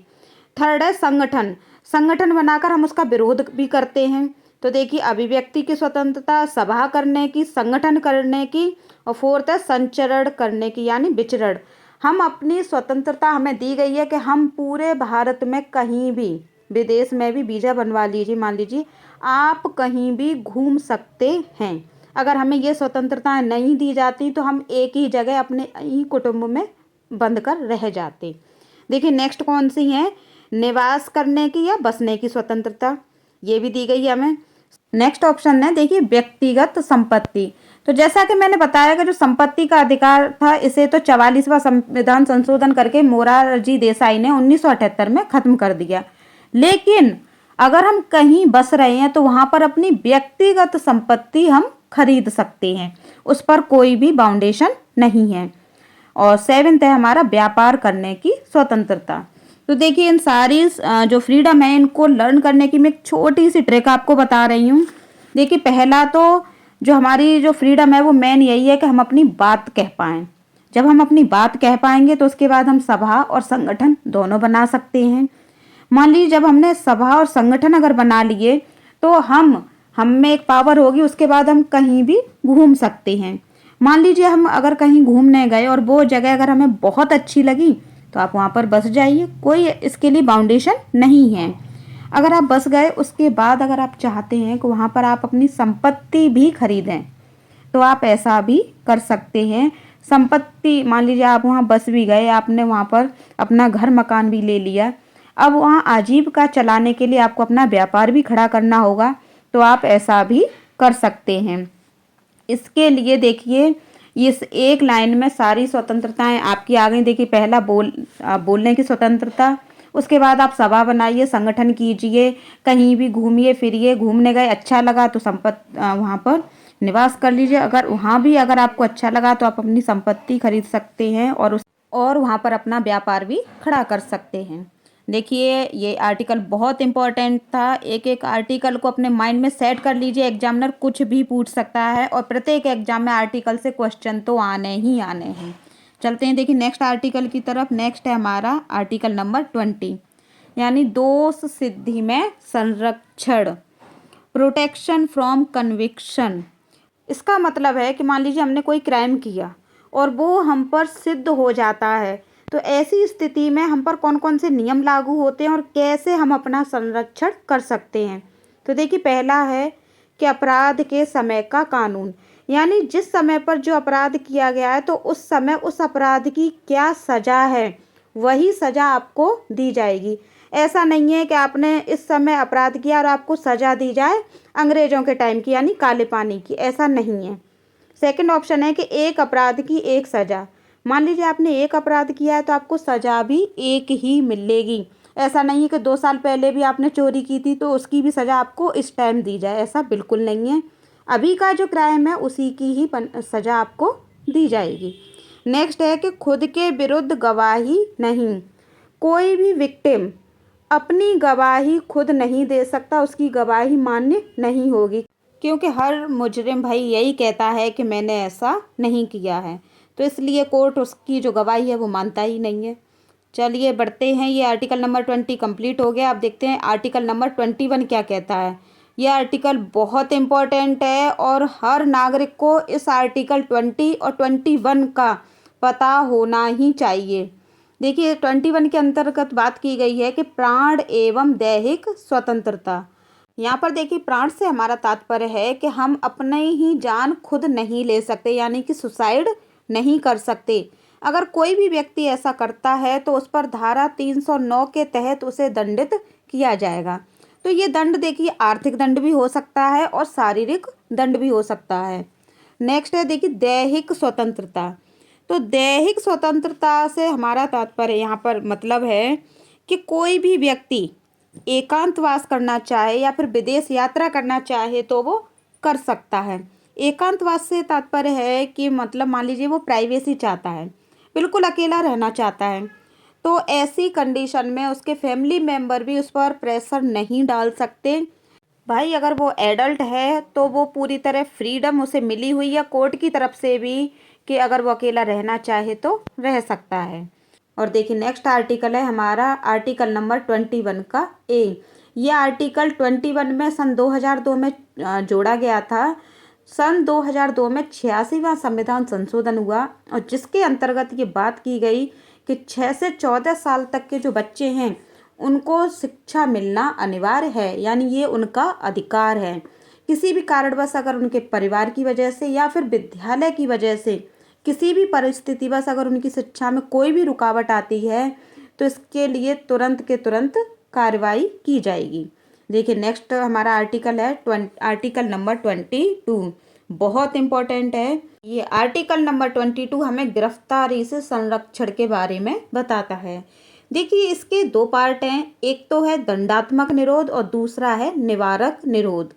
थर्ड है संगठन। संगठन बनाकर हम उसका विरोध भी करते हैं। तो देखिए, अभिव्यक्ति की स्वतंत्रता, सभा करने की, संगठन करने की, और फोर्थ है संचरण करने की यानी विचरण। हम अपनी स्वतंत्रता हमें दी गई है कि हम पूरे भारत में कहीं भी, विदेश में भी वीज़ा बनवा लीजिए, मान लीजिए आप कहीं भी घूम सकते हैं। अगर हमें ये स्वतंत्रता नहीं दी जाती तो हम एक ही जगह अपने ही कुटुंब में बंद कर रह जाते। देखिए, नेक्स्ट कौन सी है, निवास करने की या बसने की स्वतंत्रता, ये भी दी गई है हमें। नेक्स्ट ऑप्शन है देखिए व्यक्तिगत संपत्ति। तो जैसा कि मैंने बताया कि जो संपत्ति का अधिकार था, इसे तो 44वां संविधान संशोधन करके मोरारजी देसाई ने 1978 में खत्म कर दिया। लेकिन अगर हम कहीं बस रहे हैं तो वहां पर अपनी व्यक्तिगत संपत्ति हम खरीद सकते हैं, उस पर कोई भी बाउंडेशन नहीं है। और 7th है हमारा व्यापार करने की स्वतंत्रता। तो देखिए, इन सारी जो फ्रीडम है, इनको लर्न करने की मैं एक छोटी सी ट्रिक आपको बता रही हूँ। देखिए, पहला तो जो हमारी जो फ्रीडम है वो मेन यही है कि हम अपनी बात कह पाएँ। जब हम अपनी बात कह पाएंगे तो उसके बाद हम सभा और संगठन दोनों बना सकते हैं। मान लीजिए जब हमने सभा और संगठन अगर बना लिए तो हम में एक पावर होगी, उसके बाद हम कहीं भी घूम सकते हैं। मान लीजिए हम अगर कहीं घूमने गए और वो जगह अगर हमें बहुत अच्छी लगी तो आप वहाँ पर बस जाइए, कोई इसके लिए बाउंडेशन नहीं है। अगर आप बस गए, उसके बाद अगर आप चाहते हैं कि वहाँ पर आप अपनी संपत्ति भी खरीदें तो आप ऐसा भी कर सकते हैं। संपत्ति, मान लीजिए आप वहाँ बस भी गए, आपने वहाँ पर अपना घर मकान भी ले लिया, अब वहाँ आजीविका चलाने के लिए आपको अपना व्यापार भी खड़ा करना होगा, तो आप ऐसा भी कर सकते हैं। इसके लिए देखिए, इस एक लाइन में सारी स्वतंत्रताएं आपकी आ गई। देखिए, पहला बोलने की स्वतंत्रता, उसके बाद आप सभा बनाइए, संगठन कीजिए, कहीं भी घूमिए फिरिए, घूमने गए अच्छा लगा तो वहाँ पर निवास कर लीजिए। अगर आपको अच्छा लगा तो आप अपनी संपत्ति खरीद सकते हैं और वहाँ पर अपना व्यापार भी खड़ा कर सकते हैं। देखिए, ये आर्टिकल बहुत इम्पोर्टेंट था। एक एक आर्टिकल को अपने माइंड में सेट कर लीजिए, एग्जामिनर कुछ भी पूछ सकता है और प्रत्येक एग्जाम में आर्टिकल से क्वेश्चन तो आने ही आने हैं। चलते हैं देखिए नेक्स्ट आर्टिकल की तरफ। नेक्स्ट है हमारा आर्टिकल नंबर 20 यानी दोष सिद्धि में संरक्षण, प्रोटेक्शन फ्रॉम कन्विक्शन। इसका मतलब है कि मान लीजिए हमने कोई क्राइम किया और वो हम पर सिद्ध हो जाता है, तो ऐसी स्थिति में हम पर कौन कौन से नियम लागू होते हैं और कैसे हम अपना संरक्षण कर सकते हैं। तो देखिए, पहला है कि अपराध के समय का कानून, यानी जिस समय पर जो अपराध किया गया है तो उस समय उस अपराध की क्या सज़ा है वही सज़ा आपको दी जाएगी। ऐसा नहीं है कि आपने इस समय अपराध किया और आपको सज़ा दी जाए अंग्रेज़ों के टाइम की यानी काले पानी की, ऐसा नहीं है। सेकंड ऑप्शन है कि एक अपराध की एक सज़ा। मान लीजिए आपने एक अपराध किया है तो आपको सज़ा भी एक ही मिलेगी। ऐसा नहीं है कि 2 साल पहले भी आपने चोरी की थी तो उसकी भी सज़ा आपको इस टाइम दी जाए, ऐसा बिल्कुल नहीं है। अभी का जो क्राइम है उसी की ही सज़ा आपको दी जाएगी। नेक्स्ट है कि खुद के विरुद्ध गवाही नहीं। कोई भी विक्टिम अपनी गवाही खुद नहीं दे सकता, उसकी गवाही मान्य नहीं होगी, क्योंकि हर मुजरिम भाई यही कहता है कि मैंने ऐसा नहीं किया है, तो इसलिए कोर्ट उसकी जो गवाही है वो मानता ही नहीं है। चलिए बढ़ते हैं, ये आर्टिकल नंबर 20 कंप्लीट हो गया। अब देखते हैं आर्टिकल नंबर 21 क्या कहता है। यह आर्टिकल बहुत इम्पोर्टेंट है और हर नागरिक को इस आर्टिकल 20 और 21 का पता होना ही चाहिए। देखिए 21 के अंतर्गत बात की गई है कि प्राण एवं दैहिक स्वतंत्रता। यहाँ पर देखिए प्राण से हमारा तात्पर्य है कि हम अपने ही जान खुद नहीं ले सकते, यानी कि सुसाइड नहीं कर सकते। अगर कोई भी व्यक्ति ऐसा करता है तो उस पर धारा 309 के तहत उसे दंडित किया जाएगा। तो ये दंड देखिए आर्थिक दंड भी हो सकता है और शारीरिक दंड भी हो सकता है। नेक्स्ट है देखिए दैहिक स्वतंत्रता। तो दैहिक स्वतंत्रता से हमारा तात्पर्य यहाँ पर मतलब है कि कोई भी व्यक्ति एकांतवास करना चाहे या फिर विदेश यात्रा करना चाहे तो वो कर सकता है। एकांतवास से तात्पर्य है कि मतलब मान लीजिए वो प्राइवेसी चाहता है, बिल्कुल अकेला रहना चाहता है, तो ऐसी कंडीशन में उसके फैमिली मेम्बर भी उस पर प्रेशर नहीं डाल सकते। भाई अगर वो एडल्ट है तो वो पूरी तरह फ्रीडम उसे मिली हुई है कोर्ट की तरफ से भी कि अगर वो अकेला रहना चाहे तो रह सकता है। और देखिए नेक्स्ट आर्टिकल है हमारा आर्टिकल नंबर 21 का ए। ये आर्टिकल 21 में सन 2002 में जोड़ा गया था। सन 2002 में 86वां संविधान संशोधन हुआ और जिसके अंतर्गत ये बात की गई कि 6 से 14 साल तक के जो बच्चे हैं उनको शिक्षा मिलना अनिवार्य है, यानी ये उनका अधिकार है। किसी भी कारणवश अगर उनके परिवार की वजह से या फिर विद्यालय की वजह से किसी भी परिस्थितिवश अगर उनकी शिक्षा में कोई भी रुकावट आती है तो इसके लिए तुरंत के तुरंत कार्रवाई की जाएगी। देखिए नेक्स्ट हमारा आर्टिकल है आर्टिकल नंबर 22, बहुत इम्पोर्टेंट है। ये आर्टिकल नंबर 22 हमें गिरफ्तारी से संरक्षण के बारे में बताता है। देखिए इसके 2 पार्ट हैं, एक तो है दंडात्मक निरोध और दूसरा है निवारक निरोध।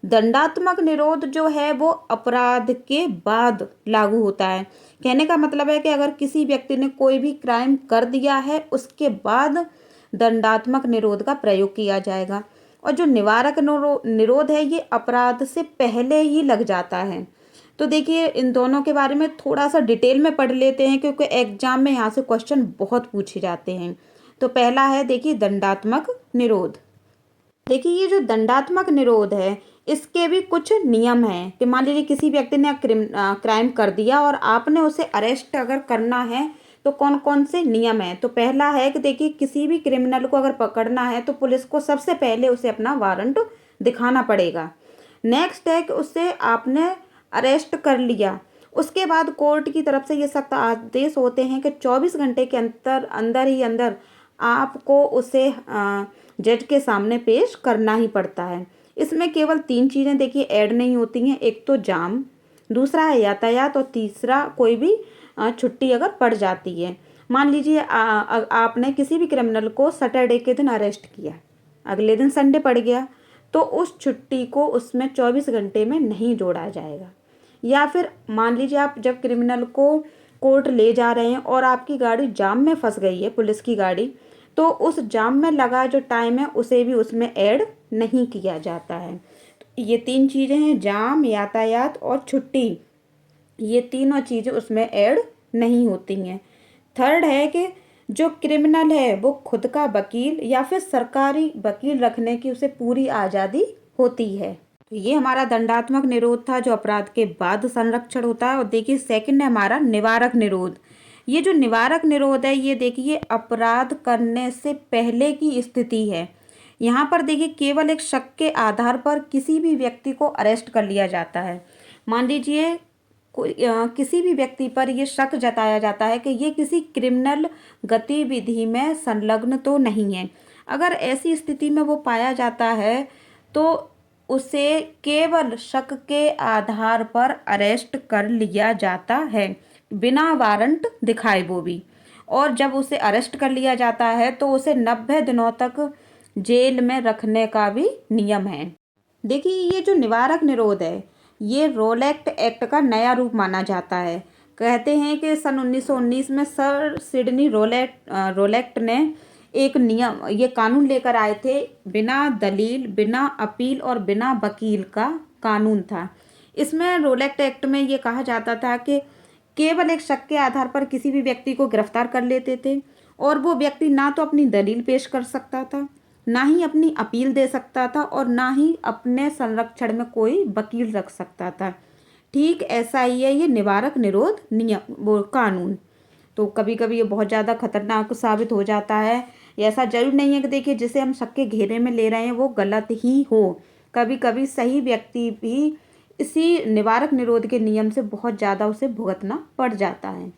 दंडात्मक निरोध जो है वो अपराध के बाद लागू होता है। कहने का मतलब है कि अगर किसी व्यक्ति ने कोई भी क्राइम कर दिया है उसके बाद दंडात्मक निरोध का प्रयोग किया जाएगा, और जो निवारक निरोध है ये अपराध से पहले ही लग जाता है। तो देखिए इन दोनों के बारे में थोड़ा सा डिटेल में पढ़ लेते हैं क्योंकि एग्जाम में यहाँ से क्वेश्चन बहुत पूछे जाते हैं। तो पहला है देखिए दंडात्मक निरोध। देखिए ये जो दंडात्मक निरोध है इसके भी कुछ नियम हैं कि मान लीजिए किसी व्यक्ति ने क्राइम कर दिया और आपने उसे अरेस्ट अगर करना है तो कौन कौन से नियम हैं। तो पहला है कि देखिए किसी भी क्रिमिनल को अगर पकड़ना है तो पुलिस को सबसे पहले उसे अपना वारंट दिखाना पड़ेगा। नेक्स्ट है कि उससे आपने अरेस्ट कर लिया, उसके बाद कोर्ट की तरफ से ये सख्त आदेश होते हैं कि 24 घंटे के अंदर आपको उसे जज के सामने पेश करना ही पड़ता है। इसमें केवल 3 चीज़ें देखिए ऐड नहीं होती हैं, एक तो जाम, दूसरा है यातायात और तीसरा कोई भी छुट्टी अगर पड़ जाती है। मान लीजिए आपने किसी भी क्रिमिनल को सैटरडे के दिन अरेस्ट किया, अगले दिन संडे पड़ गया तो उस छुट्टी को उसमें 24 घंटे में नहीं जोड़ा जाएगा। या फिर मान लीजिए आप जब क्रिमिनल को कोर्ट ले जा रहे हैं और आपकी गाड़ी जाम में फंस गई है, पुलिस की गाड़ी, तो उस जाम में लगा जो टाइम है उसे भी उसमें ऐड नहीं किया जाता है। तो ये 3 चीज़ें हैं, जाम, यातायात और छुट्टी, ये तीनों चीज़ें उसमें ऐड नहीं होती हैं। थर्ड है कि जो क्रिमिनल है वो खुद का वकील या फिर सरकारी वकील रखने की उसे पूरी आज़ादी होती है। तो ये हमारा दंडात्मक निरोध था जो अपराध के बाद संरक्षण होता है। और देखिए सेकंड है हमारा निवारक निरोध। ये जो निवारक निरोध है ये देखिए अपराध करने से पहले की स्थिति है। यहाँ पर देखिए केवल एक शक के आधार पर किसी भी व्यक्ति को अरेस्ट कर लिया जाता है। मान लीजिए किसी भी व्यक्ति पर ये शक जताया जाता है कि ये किसी क्रिमिनल गतिविधि में संलग्न तो नहीं है। अगर ऐसी स्थिति में वो पाया जाता है तो उसे केवल शक के आधार पर अरेस्ट कर लिया जाता है, बिना वारंट दिखाए वो भी। और जब उसे अरेस्ट कर लिया जाता है तो उसे 90 दिनों तक जेल में रखने का भी नियम है। देखिए, ये जो निवारक निरोध है, ये रोलेक्ट एक्ट का नया रूप माना जाता है। कहते हैं कि सन 1919 में सर सिडनी रोलेक्ट ने एक नियम, ये कानून लेकर आए थे। बिना दलील, बिना अपील और बिना वकील का कानून था। इसमें रोलेक्ट एक्ट में ये कहा जाता था कि केवल एक शक के आधार पर किसी भी व्यक्ति को गिरफ्तार कर लेते थे, और वो व्यक्ति ना तो अपनी दलील पेश कर सकता था, ना ही अपनी अपील दे सकता था, और ना ही अपने संरक्षण में कोई वकील रख सकता था। ठीक ऐसा ही है ये निवारक निरोध नियम, वो कानून। तो कभी कभी ये बहुत ज़्यादा खतरनाक साबित हो जाता है। ऐसा जरूर नहीं है कि देखिए जिसे हम शक के घेरे में ले रहे हैं वो गलत ही हो। कभी कभी सही व्यक्ति भी इसी निवारक निरोध के नियम से बहुत ज़्यादा उसे भुगतना पड़ जाता है।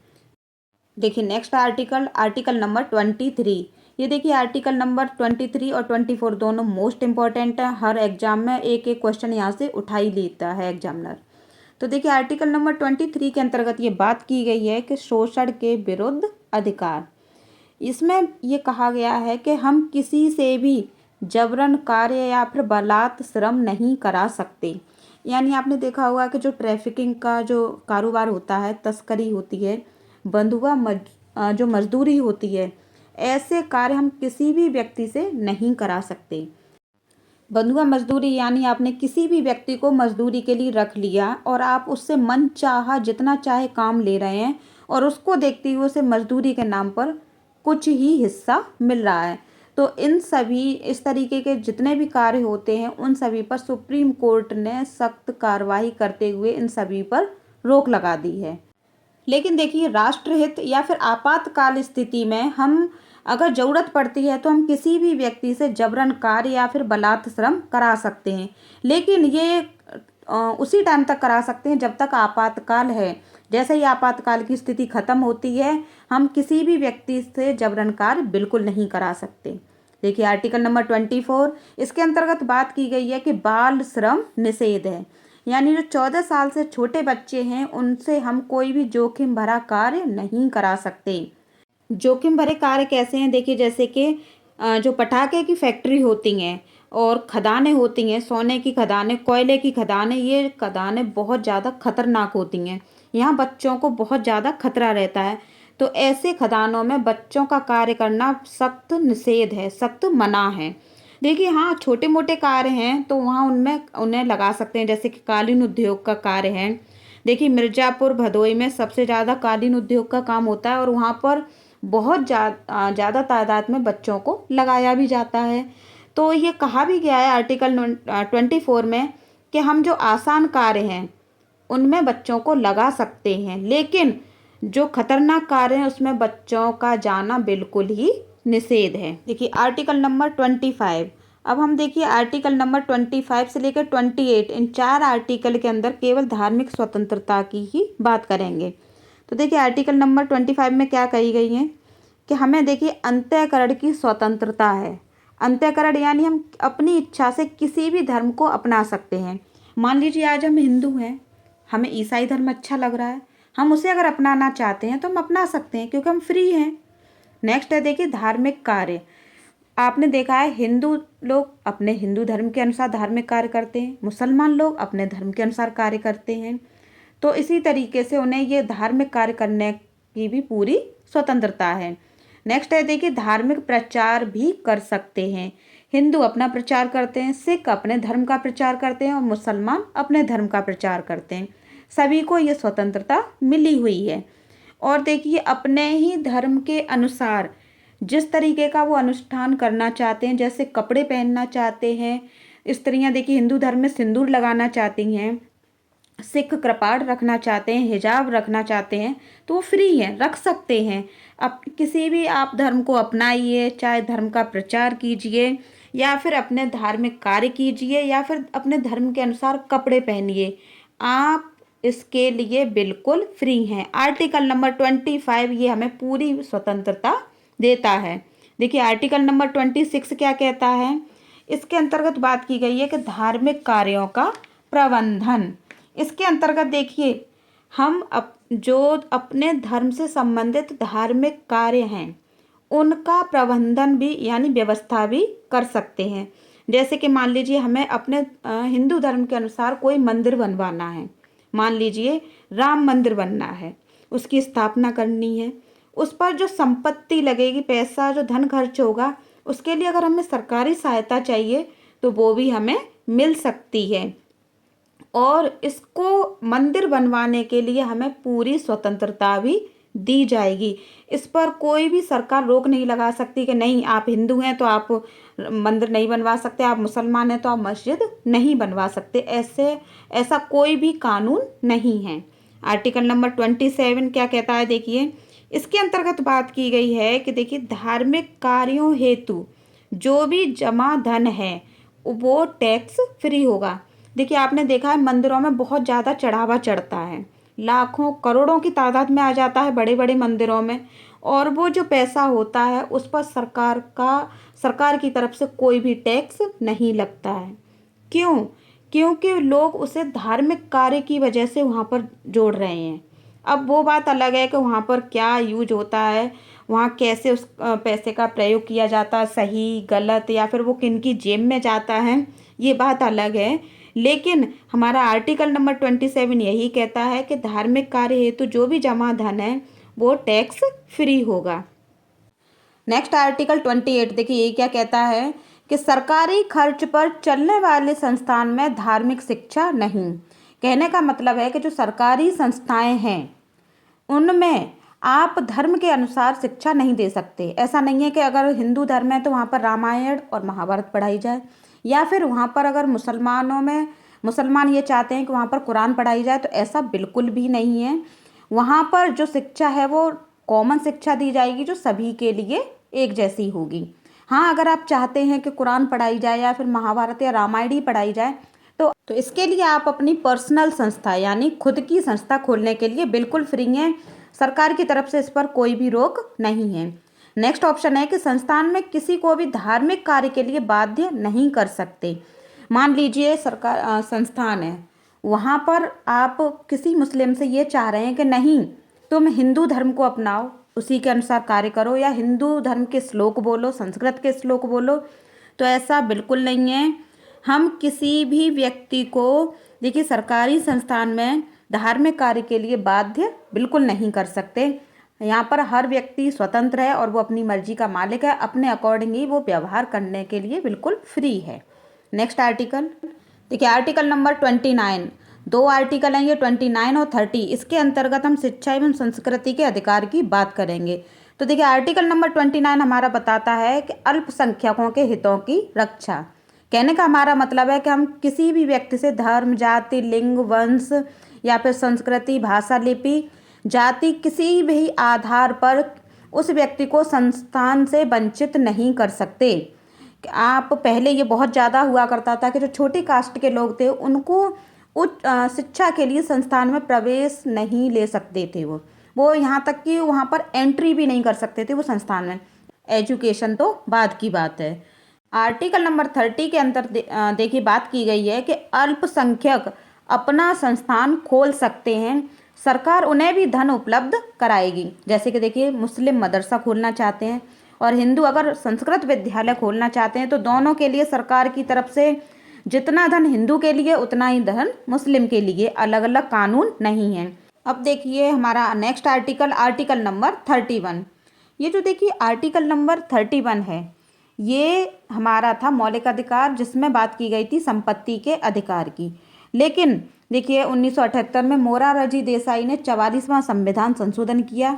देखिए नेक्स्ट आर्टिकल, आर्टिकल नंबर 23। ये देखिए आर्टिकल नंबर 23 और 24 दोनों मोस्ट इंपॉर्टेंट है। हर एग्जाम में एक एक क्वेश्चन यहाँ से उठा ही लेता है एग्जामिनर। तो देखिए आर्टिकल नंबर 23 के अंतर्गत ये बात की गई है कि शोषण के विरुद्ध अधिकार। इसमें ये कहा गया है कि हम किसी से भी जबरन कार्य या फिर बलात् श्रम नहीं करा सकते। यानी आपने देखा होगा कि जो ट्रैफिकिंग का जो कारोबार होता है, तस्करी होती है, जो मजदूरी होती है, ऐसे कार्य हम किसी भी व्यक्ति से नहीं करा सकते। बंधुआ मजदूरी यानी आपने किसी भी व्यक्ति को मजदूरी के लिए रख लिया और आप उससे मन चाहा जितना चाहे काम ले रहे हैं, और उसको देखते हुए उसे मजदूरी के नाम पर कुछ ही हिस्सा मिल रहा है, तो इन सभी इस तरीके के जितने भी कार्य होते हैं उन सभी पर सुप्रीम कोर्ट ने सख्त कार्रवाई करते हुए इन सभी पर रोक लगा दी है। लेकिन देखिए राष्ट्रहित या फिर आपातकाल स्थिति में हम अगर ज़रूरत पड़ती है तो हम किसी भी व्यक्ति से जबरन कार्य या फिर बलात् श्रम करा सकते हैं, लेकिन ये उसी टाइम तक करा सकते हैं जब तक आपातकाल है। जैसे ही आपातकाल की स्थिति खत्म होती है हम किसी भी व्यक्ति से जबरन कार्य बिल्कुल नहीं करा सकते। देखिए आर्टिकल नंबर 24, इसके अंतर्गत बात की गई है कि बाल श्रम निषेध है। यानी जो 14 साल से छोटे बच्चे हैं उनसे हम कोई भी जोखिम भरा कार्य नहीं करा सकते। जोखिम भरे कार्य कैसे हैं, देखिए जैसे कि जो पटाखे की फैक्ट्री होती हैं और खदानें होती हैं, सोने की खदानें, कोयले की खदानें, ये खदानें बहुत ज़्यादा खतरनाक होती हैं। यहाँ बच्चों को बहुत ज़्यादा खतरा रहता है, तो ऐसे खदानों में बच्चों का कार्य करना सख्त निषेध है, सख्त मना है। देखिए हाँ, छोटे मोटे कार्य हैं तो वहाँ उनमें उन्हें लगा सकते हैं, जैसे कि कालीन उद्योग का कार्य है। देखिए मिर्ज़ापुर भदोई में सबसे ज़्यादा कालीन उद्योग का काम होता है और वहाँ पर बहुत ज़्यादा तादाद में बच्चों को लगाया भी जाता है। तो ये कहा भी गया है आर्टिकल 24 में कि हम जो आसान कार्य हैं उनमें बच्चों को लगा सकते हैं, लेकिन जो खतरनाक कार्य हैं उसमें बच्चों का जाना बिल्कुल ही निषेध है। देखिए आर्टिकल नंबर 25। अब हम देखिए आर्टिकल नंबर 25 से लेकर 28, इन 4 आर्टिकल के अंदर केवल धार्मिक स्वतंत्रता की ही बात करेंगे। तो देखिए आर्टिकल नंबर 25 में क्या कही गई है कि हमें देखिए अंतःकरण की स्वतंत्रता है। अंतःकरण यानी हम अपनी इच्छा से किसी भी धर्म को अपना सकते हैं। मान लीजिए आज हम हिंदू हैं, हमें ईसाई धर्म अच्छा लग रहा है, हम उसे अगर अपनाना चाहते हैं तो हम अपना सकते हैं क्योंकि हम फ्री हैं। नेक्स्ट है देखिए धार्मिक कार्य। आपने देखा है हिंदू लोग अपने हिंदू धर्म के अनुसार धार्मिक कार्य करते हैं, मुसलमान लोग अपने धर्म के अनुसार कार्य करते हैं, तो इसी तरीके से उन्हें ये धार्मिक कार्य करने की भी पूरी स्वतंत्रता है। नेक्स्ट है देखिए धार्मिक प्रचार भी कर सकते हैं। हिंदू अपना प्रचार करते हैं, सिख अपने धर्म का प्रचार करते हैं और मुसलमान अपने धर्म का प्रचार करते हैं। सभी को ये स्वतंत्रता मिली हुई है। और देखिए अपने ही धर्म के अनुसार जिस तरीके का वो अनुष्ठान करना चाहते हैं, जैसे कपड़े पहनना चाहते हैं, स्त्रियां देखिए हिंदू धर्म में सिंदूर लगाना चाहती हैं, सिख कृपाण रखना चाहते हैं, हिजाब रखना चाहते हैं, तो वो फ्री हैं, रख सकते हैं। अब किसी भी आप धर्म को अपनाइए, चाहे धर्म का प्रचार कीजिए या फिर अपने धार्मिक कार्य कीजिए या फिर अपने धर्म के अनुसार कपड़े पहनिए, आप इसके लिए बिल्कुल फ्री हैं। आर्टिकल नंबर 25 ये हमें पूरी स्वतंत्रता देता है। देखिए आर्टिकल नंबर 26 क्या कहता है। इसके अंतर्गत बात की गई है कि धार्मिक कार्यों का प्रबंधन। इसके अंतर्गत देखिए हम जो अपने धर्म से संबंधित धार्मिक कार्य हैं उनका प्रबंधन भी यानी व्यवस्था भी कर सकते हैं। जैसे कि मान लीजिए हमें अपने हिंदू धर्म के अनुसार कोई मंदिर बनवाना है। मान लीजिए राम मंदिर बनना है, उसकी स्थापना करनी है, उस पर जो संपत्ति लगेगी, पैसा जो धन खर्च होगा, उसके लिए अगर हमें सरकारी सहायता चाहिए तो वो भी हमें मिल सकती है। और इसको मंदिर बनवाने के लिए हमें पूरी स्वतंत्रता भी दी जाएगी। इस पर कोई भी सरकार रोक नहीं लगा सकती कि नहीं आप हिंदू हैं तो आप मंदिर नहीं बनवा सकते, आप मुसलमान हैं तो आप मस्जिद नहीं बनवा सकते। ऐसा कोई भी कानून नहीं है। आर्टिकल नंबर 27 क्या कहता है देखिए। इसके अंतर्गत बात की गई है कि देखिए धार्मिक कार्यों हेतु जो भी जमा धन है वो टैक्स फ्री होगा। देखिए आपने देखा है मंदिरों में बहुत ज़्यादा चढ़ावा चढ़ता है, लाखों करोड़ों की तादाद में आ जाता है बड़े बड़े मंदिरों में, और वो जो पैसा होता है उस पर सरकार की तरफ से कोई भी टैक्स नहीं लगता है। क्यों? क्योंकि लोग उसे धार्मिक कार्य की वजह से वहाँ पर जोड़ रहे हैं। अब वो बात अलग है कि वहाँ पर क्या यूज होता है, वहाँ कैसे उस पैसे का प्रयोग किया जाता है, सही गलत या फिर वो किन की जेब में जाता है, ये बात अलग है। लेकिन हमारा आर्टिकल नंबर 27 यही कहता है कि धार्मिक कार्य हेतु जो भी जमा धन है वो टैक्स फ्री होगा। नेक्स्ट आर्टिकल 28 देखिए ये क्या कहता है कि सरकारी खर्च पर चलने वाले संस्थान में धार्मिक शिक्षा नहीं। कहने का मतलब है कि जो सरकारी संस्थाएं हैं उनमें आप धर्म के अनुसार शिक्षा नहीं दे सकते। ऐसा नहीं है कि अगर हिंदू धर्म है तो वहाँ पर रामायण और महाभारत पढ़ाई जाए, या फिर वहाँ पर अगर मुसलमान ये चाहते हैं कि वहाँ पर कुरान पढ़ाई जाए, तो ऐसा बिल्कुल भी नहीं है। वहाँ पर जो शिक्षा है वो कॉमन शिक्षा दी जाएगी जो सभी के लिए एक जैसी होगी। हाँ, अगर आप चाहते हैं कि कुरान पढ़ाई जाए या फिर महाभारत या रामायण ही पढ़ाई जाए तो इसके लिए आप अपनी पर्सनल संस्था यानी खुद की संस्था खोलने के लिए बिल्कुल फ्री हैं। सरकार की तरफ से इस पर कोई भी रोक नहीं है। नेक्स्ट ऑप्शन है कि संस्थान में किसी को भी धार्मिक कार्य के लिए बाध्य नहीं कर सकते। मान लीजिए सरकार संस्थान है, वहाँ पर आप किसी मुस्लिम से ये चाह रहे हैं कि नहीं तुम हिंदू धर्म को अपनाओ, उसी के अनुसार कार्य करो, या हिंदू धर्म के श्लोक बोलो, संस्कृत के श्लोक बोलो, तो ऐसा बिल्कुल नहीं है। हम किसी भी व्यक्ति को देखिए सरकारी संस्थान में धार्मिक कार्य के लिए बाध्य बिल्कुल नहीं कर सकते। यहाँ पर हर व्यक्ति स्वतंत्र है और वो अपनी मर्जी का मालिक है, अपने अकॉर्डिंग ही वो व्यवहार करने के लिए बिल्कुल फ्री है। नेक्स्ट आर्टिकल देखिए आर्टिकल नंबर 29, दो आर्टिकल हैं ये 29 और 30। इसके अंतर्गत हम शिक्षा एवं संस्कृति के अधिकार की बात करेंगे। तो देखिए आर्टिकल नंबर 29 हमारा बताता है कि अल्पसंख्यकों के हितों की रक्षा। कहने का हमारा मतलब है कि हम किसी भी व्यक्ति से धर्म, जाति, लिंग, वंश या फिर संस्कृति, भाषा, लिपि, जाति किसी भी आधार पर उस व्यक्ति को संस्थान से वंचित नहीं कर सकते। आप पहले ये बहुत ज़्यादा हुआ करता था कि जो छोटी कास्ट के लोग थे उनको उच्च शिक्षा के लिए संस्थान में प्रवेश नहीं ले सकते थे। वो यहाँ तक कि वहाँ पर एंट्री भी नहीं कर सकते थे वो संस्थान में। एजुकेशन तो बाद की बात है। आर्टिकल नंबर 30 के अंदर देखिए बात की गई है कि अल्पसंख्यक अपना संस्थान खोल सकते हैं, सरकार उन्हें भी धन उपलब्ध कराएगी। जैसे कि देखिए मुस्लिम मदरसा खोलना चाहते हैं और हिंदू अगर संस्कृत विद्यालय खोलना चाहते हैं तो दोनों के लिए सरकार की तरफ से जितना धन हिंदू के लिए उतना ही धन मुस्लिम के लिए, अलग अलग कानून नहीं है। अब देखिए हमारा नेक्स्ट आर्टिकल नंबर 31। ये जो देखिए आर्टिकल नंबर 31 है ये हमारा था मौलिक अधिकार, जिसमें बात की गई थी संपत्ति के अधिकार की। लेकिन देखिए 1978 में मोरारजी देसाई ने 44वां संविधान संशोधन किया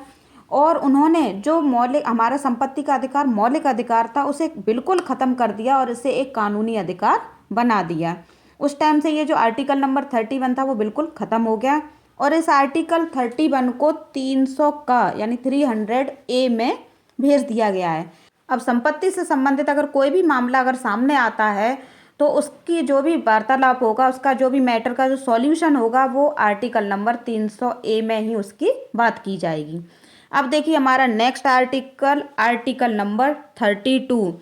और उन्होंने जो हमारा संपत्ति का अधिकार मौलिक अधिकार था उसे बिल्कुल ख़त्म कर दिया और इसे एक कानूनी अधिकार बना दिया। उस टाइम से ये जो आर्टिकल नंबर 31 था वो बिल्कुल ख़त्म हो गया और इस आर्टिकल 31 को 300 का यानी 300A में भेज दिया गया है। अब संपत्ति से संबंधित अगर कोई भी मामला अगर सामने आता है तो उसकी जो भी वार्तालाप होगा, उसका जो भी मैटर का जो सॉल्यूशन होगा, वो आर्टिकल नंबर 300A में ही उसकी बात की जाएगी। अब देखिए हमारा नेक्स्ट आर्टिकल, आर्टिकल नंबर 32,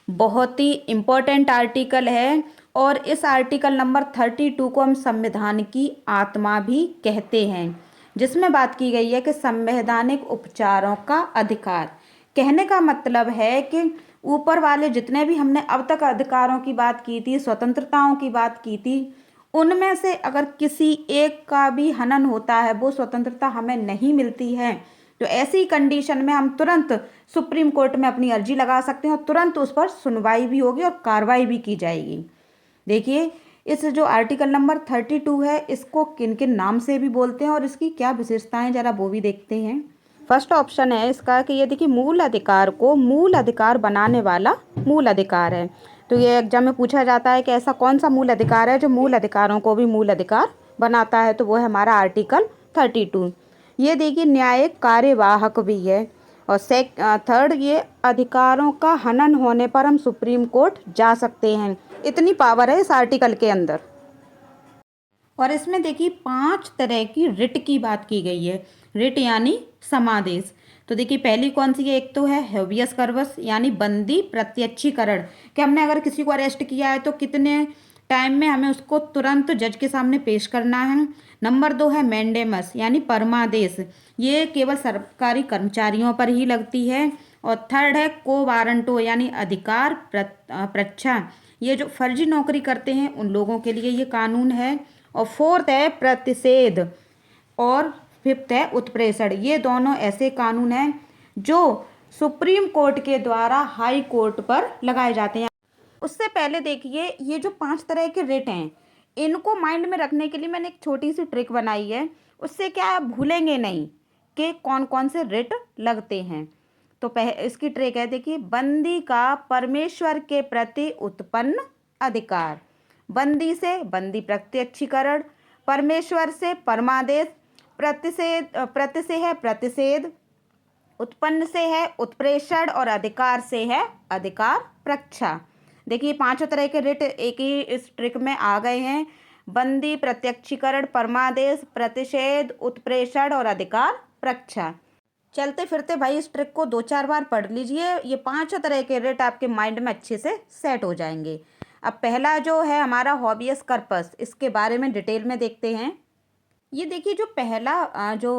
बहुत ही इम्पोर्टेंट आर्टिकल है। और इस आर्टिकल नंबर 32 को हम संविधान की आत्मा भी कहते हैं, जिसमें बात की गई है कि संवैधानिक उपचारों का अधिकार। कहने का मतलब है कि ऊपर वाले जितने भी हमने अब तक अधिकारों की बात की थी, स्वतंत्रताओं की बात की थी, उनमें से अगर किसी एक का भी हनन होता है, वो स्वतंत्रता हमें नहीं मिलती है, तो ऐसी कंडीशन में हम तुरंत सुप्रीम कोर्ट में अपनी अर्जी लगा सकते हैं और तुरंत उस पर सुनवाई भी होगी और कार्रवाई भी की जाएगी। देखिए इस जो आर्टिकल नंबर 32 है, इसको किन किन नाम से भी बोलते हैं और इसकी क्या विशेषताएं, जरा वो भी देखते हैं। फर्स्ट ऑप्शन है इसका कि ये देखिए मूल अधिकार को मूल अधिकार बनाने वाला मूल अधिकार है। तो ये एग्जाम में पूछा जाता है कि ऐसा कौन सा मूल अधिकार है जो मूल अधिकारों को भी मूल अधिकार बनाता है, तो वो है हमारा आर्टिकल 32। ये देखिए न्यायिक कार्यवाहक भी है। और थर्ड, ये अधिकारों का हनन होने पर हम सुप्रीम कोर्ट जा सकते हैं, इतनी पावर है इस आर्टिकल के अंदर। और इसमें देखिए 5 तरह की रिट की बात की गई है। रिट यानी समादेश। तो देखिए पहली कौन सी है, एक तो है हेबियस कार्पस यानी बंदी प्रत्यक्षीकरण, कि हमने अगर किसी को अरेस्ट किया है तो कितने टाइम में हमें उसको तुरंत जज के सामने पेश करना है। नंबर 2 है मैंडेमस यानी परमादेश, ये केवल सरकारी कर्मचारियों पर ही लगती है। और थर्ड है को वारंटो यानी अधिकार प्रच्छा, ये जो फर्जी नौकरी करते हैं उन लोगों के लिए ये कानून है। और फोर्थ है प्रतिषेध और फिफ्थ है उत्प्रेषण। ये दोनों ऐसे कानून हैं जो सुप्रीम कोर्ट के द्वारा हाई कोर्ट पर लगाए जाते हैं। उससे पहले देखिए ये जो 5 तरह के रिट हैं, इनको माइंड में रखने के लिए मैंने एक छोटी सी ट्रिक बनाई है। उससे क्या आप भूलेंगे नहीं कि कौन कौन से रिट लगते हैं। तो इसकी ट्रिक है, देखिए बंदी का परमेश्वर के प्रति उत्पन्न अधिकार, बंदी से बंदी प्रत्यक्षीकरण, परमेश्वर से परमादेश, प्रति से है प्रतिषेध, उत्पन्न से है उत्प्रेषण और अधिकार से है अधिकार प्रच्छा। देखिए 5 तरह के रिट एक ही इस ट्रिक में आ गए हैं, बंदी प्रत्यक्षीकरण, परमादेश, प्रतिषेध, उत्प्रेषण और अधिकार प्रच्छा। चलते फिरते भाई इस ट्रिक को 2-4 बार पढ़ लीजिए, ये 5 तरह के रिट आपके माइंड में अच्छे से सेट हो जाएंगे। अब पहला जो है हमारा हॉबियस कर्पस, इसके बारे में डिटेल में देखते हैं। ये देखिए जो पहला जो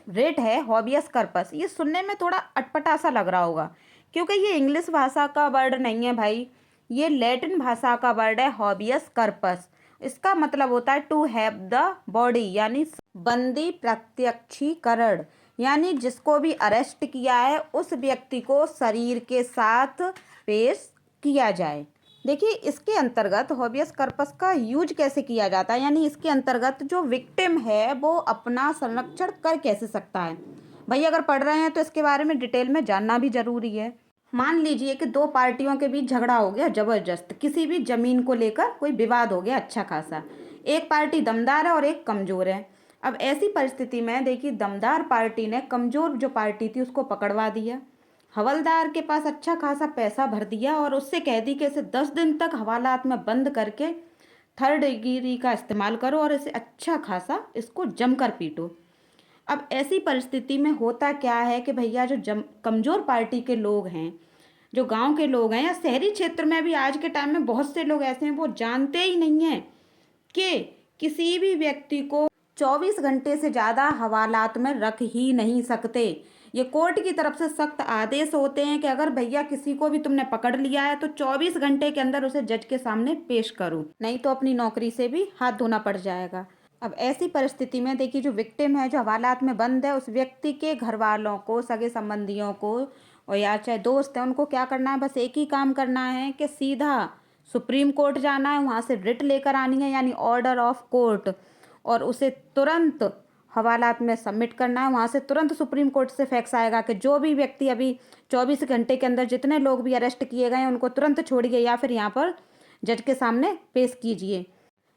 रिट है हॉबियस कर्पस, ये सुनने में थोड़ा अटपटा सा लग रहा होगा, क्योंकि ये इंग्लिश भाषा का वर्ड नहीं है भाई, ये लैटिन भाषा का वर्ड है हॉबियस कर्पस। इसका मतलब होता है टू हैव द बॉडी, यानी बंदी प्रत्यक्षीकरण, यानी जिसको भी अरेस्ट किया है उस व्यक्ति को शरीर के साथ पेश किया जाए। देखिए इसके अंतर्गत हॉबियस कर्पस का यूज कैसे किया जाता है, यानी इसके अंतर्गत जो विक्टिम है वो अपना संरक्षण कर कैसे सकता है। भाई अगर पढ़ रहे हैं तो इसके बारे में डिटेल में जानना भी जरूरी है। मान लीजिए कि 2 पार्टियों के बीच झगड़ा हो गया जबरदस्त, किसी भी जमीन को लेकर कोई विवाद हो गया अच्छा खासा, एक पार्टी दमदार है और एक कमजोर है। अब ऐसी परिस्थिति में देखिए दमदार पार्टी ने कमजोर जो पार्टी थी उसको पकड़वा दिया, हवलदार के पास अच्छा खासा पैसा भर दिया और उससे कह दी कि इसे 10 दिन तक हवालात में बंद करके थर्ड डिग्री का इस्तेमाल करो और इसे अच्छा खासा इसको जमकर पीटो। अब ऐसी परिस्थिति में होता क्या है कि भैया जो कमज़ोर पार्टी के लोग हैं, जो गांव के लोग हैं या शहरी क्षेत्र में भी आज के टाइम में बहुत से लोग ऐसे हैं, वो जानते ही नहीं हैं कि किसी भी व्यक्ति को 24 घंटे से ज़्यादा हवालात में रख ही नहीं सकते। ये कोर्ट की तरफ से सख्त आदेश होते हैं कि अगर भैया किसी को भी तुमने पकड़ लिया है तो 24 घंटे के अंदर उसे जज के सामने पेश करो, नहीं तो अपनी नौकरी से भी हाथ धोना पड़ जाएगा। अब ऐसी परिस्थिति में देखिए जो विक्टिम है, जो हवालात में बंद है, उस व्यक्ति के घर वालों को, सगे संबंधियों को और या चाहे दोस्त है, उनको क्या करना है, बस एक ही काम करना है कि सीधा सुप्रीम कोर्ट जाना है, वहाँ से रिट लेकर आनी है यानी ऑर्डर ऑफ कोर्ट, और उसे तुरंत हवालात में सबमिट करना है। वहाँ से तुरंत सुप्रीम कोर्ट से फैक्स आएगा कि जो भी व्यक्ति अभी 24 घंटे के अंदर जितने लोग भी अरेस्ट किए गए हैं उनको तुरंत छोड़िए या फिर यहाँ पर जज के सामने पेश कीजिए।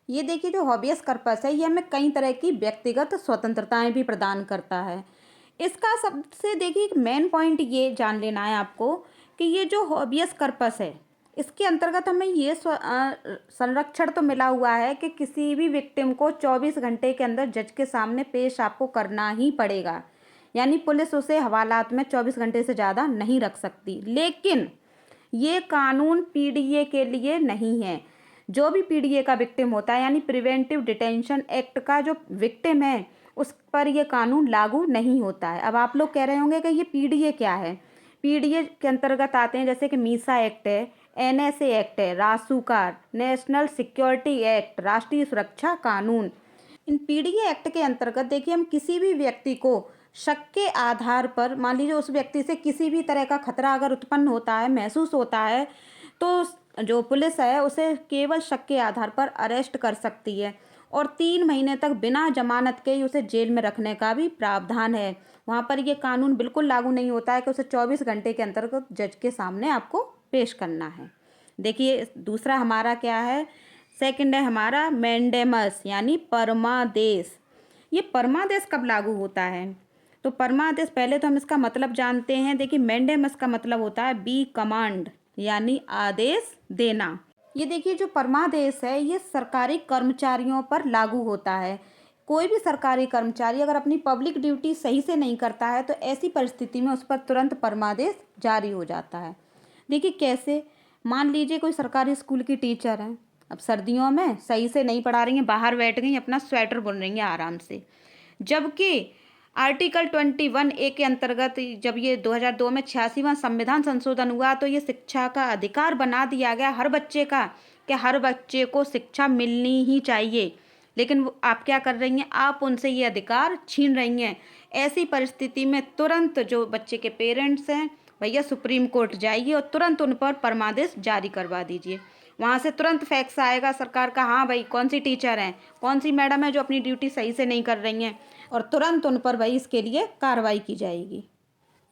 ये देखिए जो हॉबियस कर्पस है ये हमें कई तरह की व्यक्तिगत स्वतंत्रताएं भी प्रदान करता है। इसका सबसे देखिए एक मेन पॉइंट ये जान लेना है आपको कि ये जो हॉबियस कर्पस है इसके अंतर्गत हमें ये संरक्षण तो मिला हुआ है कि किसी भी विक्टिम को 24 घंटे के अंदर जज के सामने पेश आपको करना ही पड़ेगा, यानी पुलिस उसे हवालात में 24 घंटे से ज़्यादा नहीं रख सकती। लेकिन ये कानून पीडीए के लिए नहीं है। जो भी पीडीए का विक्टिम होता है, यानी प्रिवेंटिव डिटेंशन एक्ट का जो विक्टिम है, उस पर ये कानून लागू नहीं होता है। अब आप लोग कह रहे होंगे कि ये पीडीए क्या है। पीडीए के अंतर्गत आते हैं जैसे कि मीसा एक्ट है, एनएसए एक्ट है, रासुका, नेशनल सिक्योरिटी एक्ट, राष्ट्रीय सुरक्षा कानून। इन पीडीए एक्ट के अंतर्गत देखिए, हम किसी भी व्यक्ति को शक के आधार पर, मान लीजिए उस व्यक्ति से किसी भी तरह का खतरा अगर उत्पन्न होता है, महसूस होता है, तो जो पुलिस है उसे केवल शक के आधार पर अरेस्ट कर सकती है और 3 महीने तक बिना जमानत के ही उसे जेल में रखने का भी प्रावधान है। वहाँ पर ये कानून बिल्कुल लागू नहीं होता है कि उसे 24 घंटे के अंतर्गत जज के सामने आपको पेश करना है। देखिए दूसरा हमारा क्या है, सेकंड है हमारा मैंडेमस यानी परमादेश। ये परमादेश कब लागू होता है? तो परमादेश, पहले तो हम इसका मतलब जानते हैं। देखिए मैंडेमस का मतलब होता है बी कमांड, यानी आदेश देना। ये देखिए जो परमादेश है ये सरकारी कर्मचारियों पर लागू होता है। कोई भी सरकारी कर्मचारी अगर अपनी पब्लिक ड्यूटी सही से नहीं करता है तो ऐसी परिस्थिति में उस पर तुरंत परमादेश जारी हो जाता है। देखिए कैसे, मान लीजिए कोई सरकारी स्कूल की टीचर है, अब सर्दियों में सही से नहीं पढ़ा रही हैं, बाहर बैठ गई अपना स्वेटर बुन रही हैं आराम से, जबकि आर्टिकल 21A के अंतर्गत जब ये 2002 में 86वां संविधान संशोधन हुआ तो ये शिक्षा का अधिकार बना दिया गया हर बच्चे का, कि हर बच्चे को शिक्षा मिलनी ही चाहिए। लेकिन आप क्या कर रही हैं, आप उनसे ये अधिकार छीन रही हैं। ऐसी परिस्थिति में तुरंत जो बच्चे के पेरेंट्स हैं, भैया सुप्रीम कोर्ट जाइए और तुरंत उन पर परमादेश जारी करवा दीजिए। वहाँ से तुरंत फैक्स आएगा सरकार का, हाँ भाई कौन सी टीचर हैं, कौन सी मैडम है जो अपनी ड्यूटी सही से नहीं कर रही हैं, और तुरंत उन पर भाई इसके लिए कार्रवाई की जाएगी।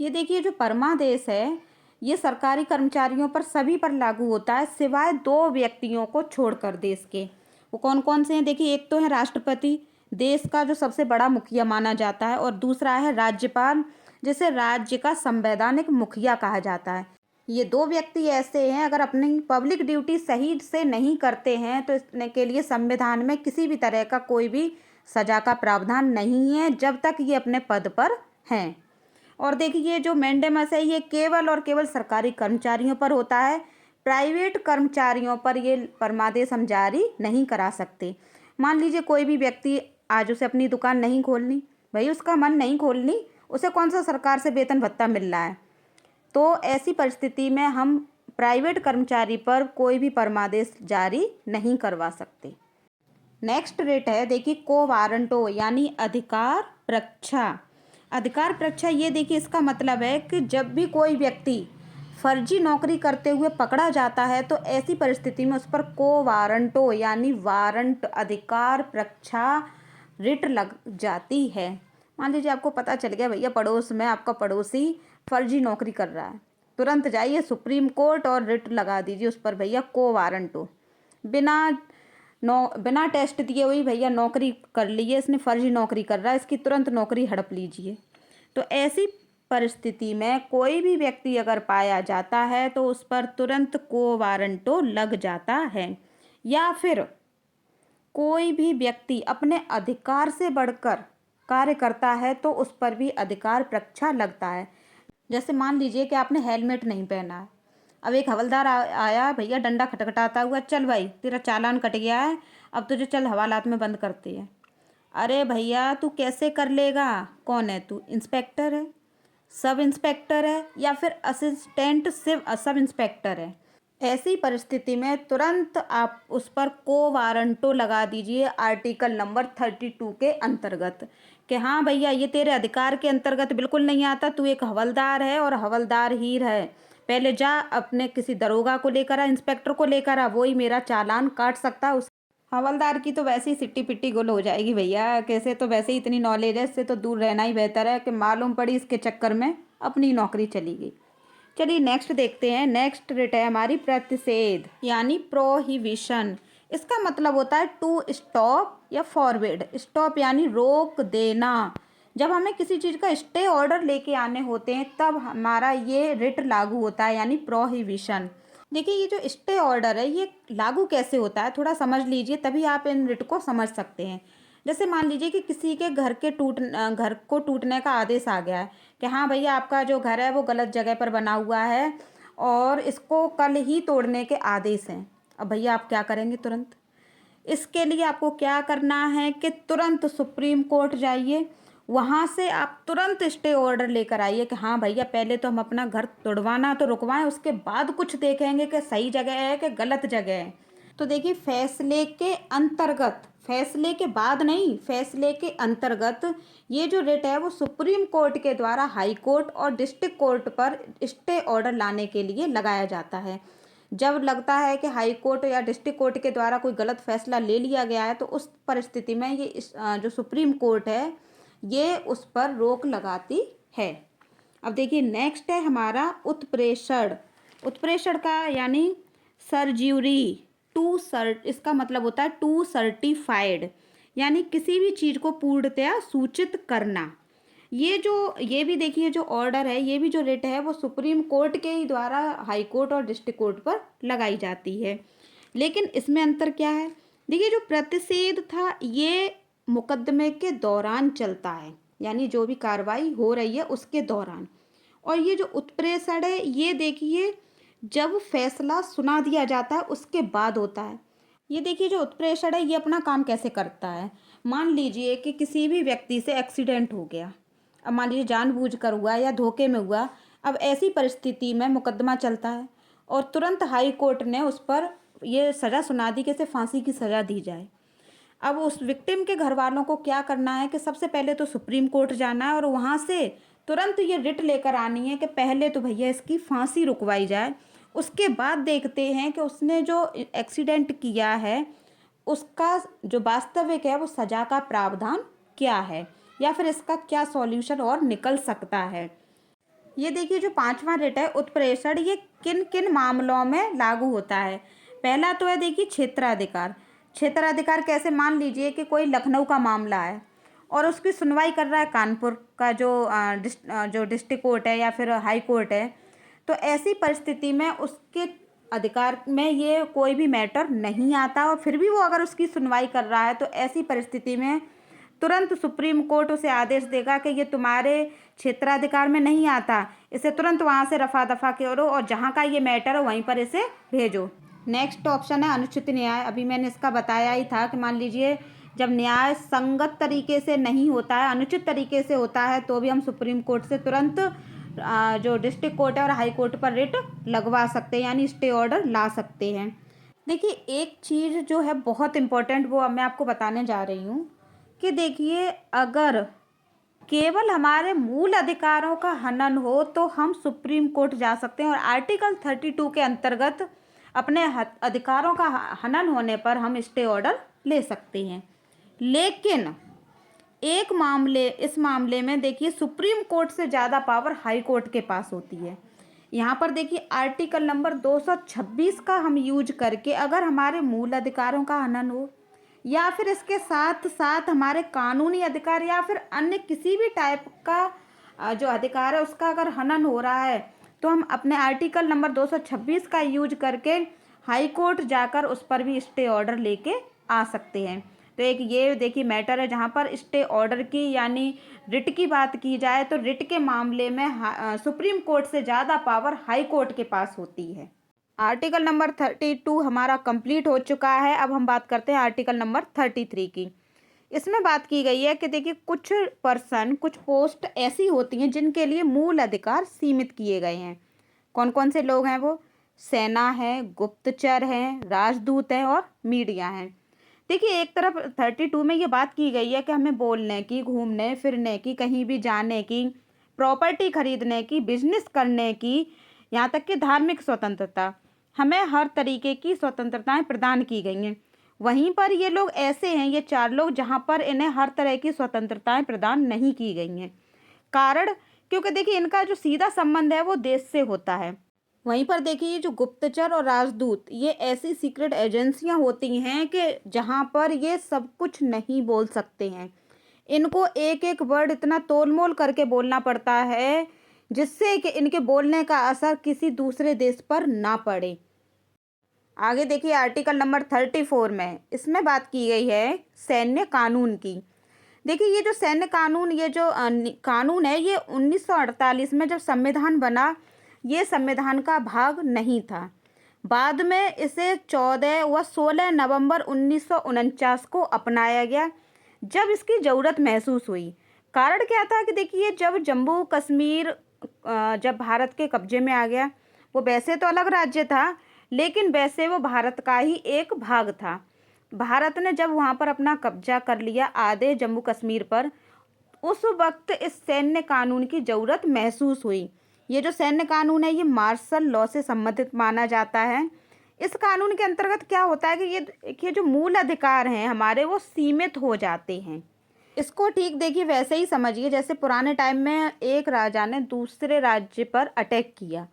ये देखिए जो परमादेश है ये सरकारी कर्मचारियों पर सभी पर लागू होता है सिवाय 2 व्यक्तियों को छोड़कर देश के। वो कौन कौन से हैं? देखिए एक तो है राष्ट्रपति, देश का जो सबसे बड़ा मुखिया माना जाता है, और दूसरा है राज्यपाल, जिसे राज्य का संवैधानिक मुखिया कहा जाता है। ये 2 व्यक्ति ऐसे हैं, अगर अपनी पब्लिक ड्यूटी सही से नहीं करते हैं तो इसने के लिए संविधान में किसी भी तरह का कोई भी सजा का प्रावधान नहीं है जब तक ये अपने पद पर हैं। और देखिए जो मैंडेमस है ये केवल और केवल सरकारी कर्मचारियों पर होता है, प्राइवेट कर्मचारियों पर ये परमादेश हम जारी नहीं करा सकते। मान लीजिए कोई भी व्यक्ति आज उसे अपनी दुकान नहीं खोलनी, भाई उसका मन नहीं खोलनी, उसे कौन सा सरकार से वेतन भत्ता मिल रहा है, तो ऐसी परिस्थिति में हम प्राइवेट कर्मचारी पर कोई भी परमादेश जारी नहीं करवा सकते। नेक्स्ट रेट है देखिए को वारंटो यानी अधिकार परीक्षा। अधिकार परीक्षा ये देखिए इसका मतलब है कि जब भी कोई व्यक्ति फर्जी नौकरी करते हुए पकड़ा जाता है तो ऐसी परिस्थिति में उस पर को वारंटो यानी वारंट अधिकार परीक्षा रिट लग जाती है। मान लीजिए आपको पता चल गया भैया पड़ोस में आपका पड़ोसी फर्जी नौकरी कर रहा है, तुरंत जाइए सुप्रीम कोर्ट और रिट लगा दीजिए उस पर भैया को वारंटो। बिना टेस्ट दिए हुई भैया नौकरी कर लीजिए, इसने फर्जी नौकरी कर रहा है, इसकी तुरंत नौकरी हड़प लीजिए। तो ऐसी परिस्थिति में कोई भी व्यक्ति अगर पाया जाता है तो उस पर तुरंत को वारंटो लग जाता है। या फिर कोई भी व्यक्ति अपने अधिकार से बढ़कर कार्य करता है तो उस पर भी अधिकार परीक्षा लगता है। जैसे मान लीजिए कि आपने हेलमेट नहीं पहना है, अब एक हवलदार आया, भैया डंडा खटखटाता हुआ, चल भाई तेरा चालान कट गया है, अब तुझे चल हवालात में बंद करते हैं। अरे भैया तू कैसे कर लेगा, कौन है तू, इंस्पेक्टर है, सब इंस्पेक्टर है, या फिर असिस्टेंट सब इंस्पेक्टर है। ऐसी परिस्थिति में तुरंत आप उस पर को वारंटो लगा दीजिए आर्टिकल नंबर 32 के अंतर्गत, कि हाँ भैया ये तेरे अधिकार के अंतर्गत बिल्कुल नहीं आता, तू एक हवलदार है और हवलदार ही है, पहले जा अपने किसी दरोगा को लेकर आ, इंस्पेक्टर को लेकर आ, वो ही मेरा चालान काट सकता है। उस हवलदार की तो वैसे ही सिट्टी पिट्टी गुल हो जाएगी भैया, कैसे तो वैसे ही इतनी नॉलेज है, इससे तो दूर रहना ही बेहतर है कि मालूम पड़ी इसके चक्कर में अपनी नौकरी चली गई। चलिए नेक्स्ट देखते हैं। नेक्स्ट रेट है हमारी प्रतिषेध यानी प्रोहिबिशन। इसका मतलब होता है टू स्टॉप या फॉरवर्ड। स्टॉप यानी रोक देना। जब हमें किसी चीज़ का स्टे ऑर्डर लेके आने होते हैं तब हमारा ये रिट लागू होता है यानी प्रोहिबिशन। देखिए ये जो स्टे ऑर्डर है ये लागू कैसे होता है थोड़ा समझ लीजिए, तभी आप इन रिट को समझ सकते हैं। जैसे मान लीजिए कि किसी के घर को टूटने का आदेश आ गया है कि हाँ भैया आपका जो घर है वो गलत जगह पर बना हुआ है और इसको कल ही तोड़ने के आदेश हैं। अब भैया आप क्या करेंगे तुरंत? इसके लिए आपको क्या करना है कि तुरंत सुप्रीम कोर्ट जाइए, वहाँ से आप तुरंत स्टे ऑर्डर लेकर आइए कि हाँ भैया पहले तो हम अपना घर तुड़वाना तो रुकवाएं, उसके बाद कुछ देखेंगे कि सही जगह है कि गलत जगह है। तो देखिए फैसले के अंतर्गत, फैसले के बाद नहीं, फैसले के अंतर्गत ये जो रिट है वो सुप्रीम कोर्ट के द्वारा हाई कोर्ट और डिस्ट्रिक्ट कोर्ट पर स्टे ऑर्डर लाने के लिए लगाया जाता है। जब लगता है कि हाई कोर्ट या डिस्ट्रिक्ट कोर्ट के द्वारा कोई गलत फैसला ले लिया गया है तो उस परिस्थिति में जो सुप्रीम कोर्ट है ये उस पर रोक लगाती है। अब देखिए नेक्स्ट है हमारा उत्प्रेषण। उत्प्रेषण का यानी सर्ज्यूरी टू सर्ट, इसका मतलब होता है टू सर्टिफाइड, यानी किसी भी चीज़ को पूर्णतया सूचित करना। ये भी देखिए जो ऑर्डर है, ये भी जो रिट है वो सुप्रीम कोर्ट के ही द्वारा हाई कोर्ट और डिस्ट्रिक्ट कोर्ट पर लगाई जाती है। लेकिन इसमें अंतर क्या है? देखिए जो प्रतिषेध था ये मुकदमे के दौरान चलता है, यानी जो भी कार्रवाई हो रही है उसके दौरान। और ये जो उत्प्रेषण है ये देखिए जब फैसला सुना दिया जाता है उसके बाद होता है। ये देखिए जो उत्प्रेषण है ये अपना काम कैसे करता है। मान लीजिए कि किसी भी व्यक्ति से एक्सीडेंट हो गया, अब मान लीजिए जानबूझकर हुआ या धोखे में हुआ। अब ऐसी परिस्थिति में मुकदमा चलता है और तुरंत हाई कोर्ट ने उस पर ये सज़ा सुना दी कि इसे फांसी की सज़ा दी जाए। अब उस विक्टिम के घर वालों को क्या करना है कि सबसे पहले तो सुप्रीम कोर्ट जाना है और वहाँ से तुरंत ये रिट लेकर आनी है कि पहले तो भैया इसकी फांसी रुकवाई जाए, उसके बाद देखते हैं कि उसने जो एक्सीडेंट किया है उसका जो वास्तविक है वो सज़ा का प्रावधान क्या है या फिर इसका क्या सॉल्यूशन और निकल सकता है। ये देखिए जो पांचवा रिट है उत्प्रेषण, ये किन किन मामलों में लागू होता है। पहला तो है देखिए क्षेत्राधिकार। क्षेत्राधिकार कैसे? मान लीजिए कि कोई लखनऊ का मामला है और उसकी सुनवाई कर रहा है कानपुर का जो डिस्ट्रिक्ट कोर्ट है या फिर हाई कोर्ट है। तो ऐसी परिस्थिति में उसके अधिकार में ये कोई भी मैटर नहीं आता और फिर भी वो अगर उसकी सुनवाई कर रहा है तो ऐसी परिस्थिति में तुरंत सुप्रीम कोर्ट उसे आदेश देगा कि ये तुम्हारे क्षेत्राधिकार में नहीं आता, इसे तुरंत वहाँ से रफा दफा करो और जहाँ का ये मैटर है वहीं पर इसे भेजो। नेक्स्ट ऑप्शन है अनुचित न्याय। अभी मैंने इसका बताया ही था कि मान लीजिए जब न्याय संगत तरीके से नहीं होता है, अनुचित तरीके से होता है, तो भी हम सुप्रीम कोर्ट से तुरंत जो डिस्ट्रिक्ट कोर्ट है और हाई कोर्ट पर रिट लगवा सकते हैं, यानी स्टे ऑर्डर ला सकते हैं। देखिए एक चीज़ जो है बहुत इम्पोर्टेंट वो अब मैं आपको बताने जा रही हूँ कि देखिए अगर केवल हमारे मूल अधिकारों का हनन हो तो हम सुप्रीम कोर्ट जा सकते हैं और आर्टिकल 32 के अंतर्गत अपने अधिकारों का हनन होने पर हम स्टे ऑर्डर ले सकते हैं। लेकिन इस मामले में देखिए सुप्रीम कोर्ट से ज़्यादा पावर हाई कोर्ट के पास होती है। यहाँ पर देखिए आर्टिकल नंबर 226 का हम यूज करके अगर हमारे मूल अधिकारों का हनन हो या फिर इसके साथ साथ हमारे कानूनी अधिकार या फिर अन्य किसी भी टाइप का जो अधिकार है उसका अगर हनन हो रहा है तो हम अपने आर्टिकल नंबर 226 का यूज करके हाई कोर्ट जाकर उस पर भी स्टे ऑर्डर लेके आ सकते हैं। तो एक ये देखिए मैटर है जहाँ पर स्टे ऑर्डर की यानी रिट की बात की जाए तो रिट के मामले में सुप्रीम कोर्ट से ज़्यादा पावर हाई कोर्ट के पास होती है। आर्टिकल नंबर 32 हमारा कंप्लीट हो चुका है। अब हम बात करते हैं आर्टिकल नंबर 33 की। इसमें बात की गई है कि देखिए कुछ पोस्ट ऐसी होती हैं जिनके लिए मूल अधिकार सीमित किए गए हैं। कौन कौन से लोग हैं वो? सेना है, गुप्तचर हैं, राजदूत हैं और मीडिया हैं। देखिए एक तरफ 32 में ये बात की गई है कि हमें बोलने की, घूमने फिरने की, कहीं भी जाने की, प्रॉपर्टी खरीदने की, बिजनेस करने की, यहाँ तक कि धार्मिक स्वतंत्रता, हमें हर तरीके की स्वतंत्रताएं प्रदान की गई हैं। वहीं पर ये लोग ऐसे हैं, ये चार लोग, जहाँ पर इन्हें हर तरह की स्वतंत्रताएं प्रदान नहीं की गई हैं। कारण क्योंकि देखिए इनका जो सीधा संबंध है वो देश से होता है। वहीं पर देखिए ये जो गुप्तचर और राजदूत ये ऐसी सीक्रेट एजेंसियां होती हैं कि जहां पर ये सब कुछ नहीं बोल सकते हैं। इनको एक एक वर्ड इतना तोल मोल करके बोलना पड़ता है जिससे कि इनके बोलने का असर किसी दूसरे देश पर ना पड़े। आगे देखिए आर्टिकल नंबर 34 में इसमें बात की गई है सैन्य कानून की। देखिए ये जो सैन्य कानून, ये जो कानून है, ये 1948 में जब संविधान बना, ये संविधान का भाग नहीं था। बाद में इसे 14 व 16 नवंबर 1949 को अपनाया गया, जब इसकी ज़रूरत महसूस हुई। कारण क्या था कि देखिए जब जम्मू कश्मीर जब भारत के कब्जे में आ गया, वो वैसे तो अलग राज्य था, लेकिन वैसे वो भारत का ही एक भाग था। भारत ने जब वहाँ पर अपना कब्जा कर लिया आधे जम्मू कश्मीर पर, उस वक्त इस सैन्य कानून की ज़रूरत महसूस हुई। ये जो सैन्य कानून है, ये मार्शल लॉ से संबंधित माना जाता है। इस कानून के अंतर्गत क्या होता है कि ये जो मूल अधिकार हैं हमारे, वो सीमित हो जाते हैं। इसको ठीक देखिए वैसे ही समझिए जैसे पुराने टाइम में एक राजा ने दूसरे राज्य पर अटैक किया,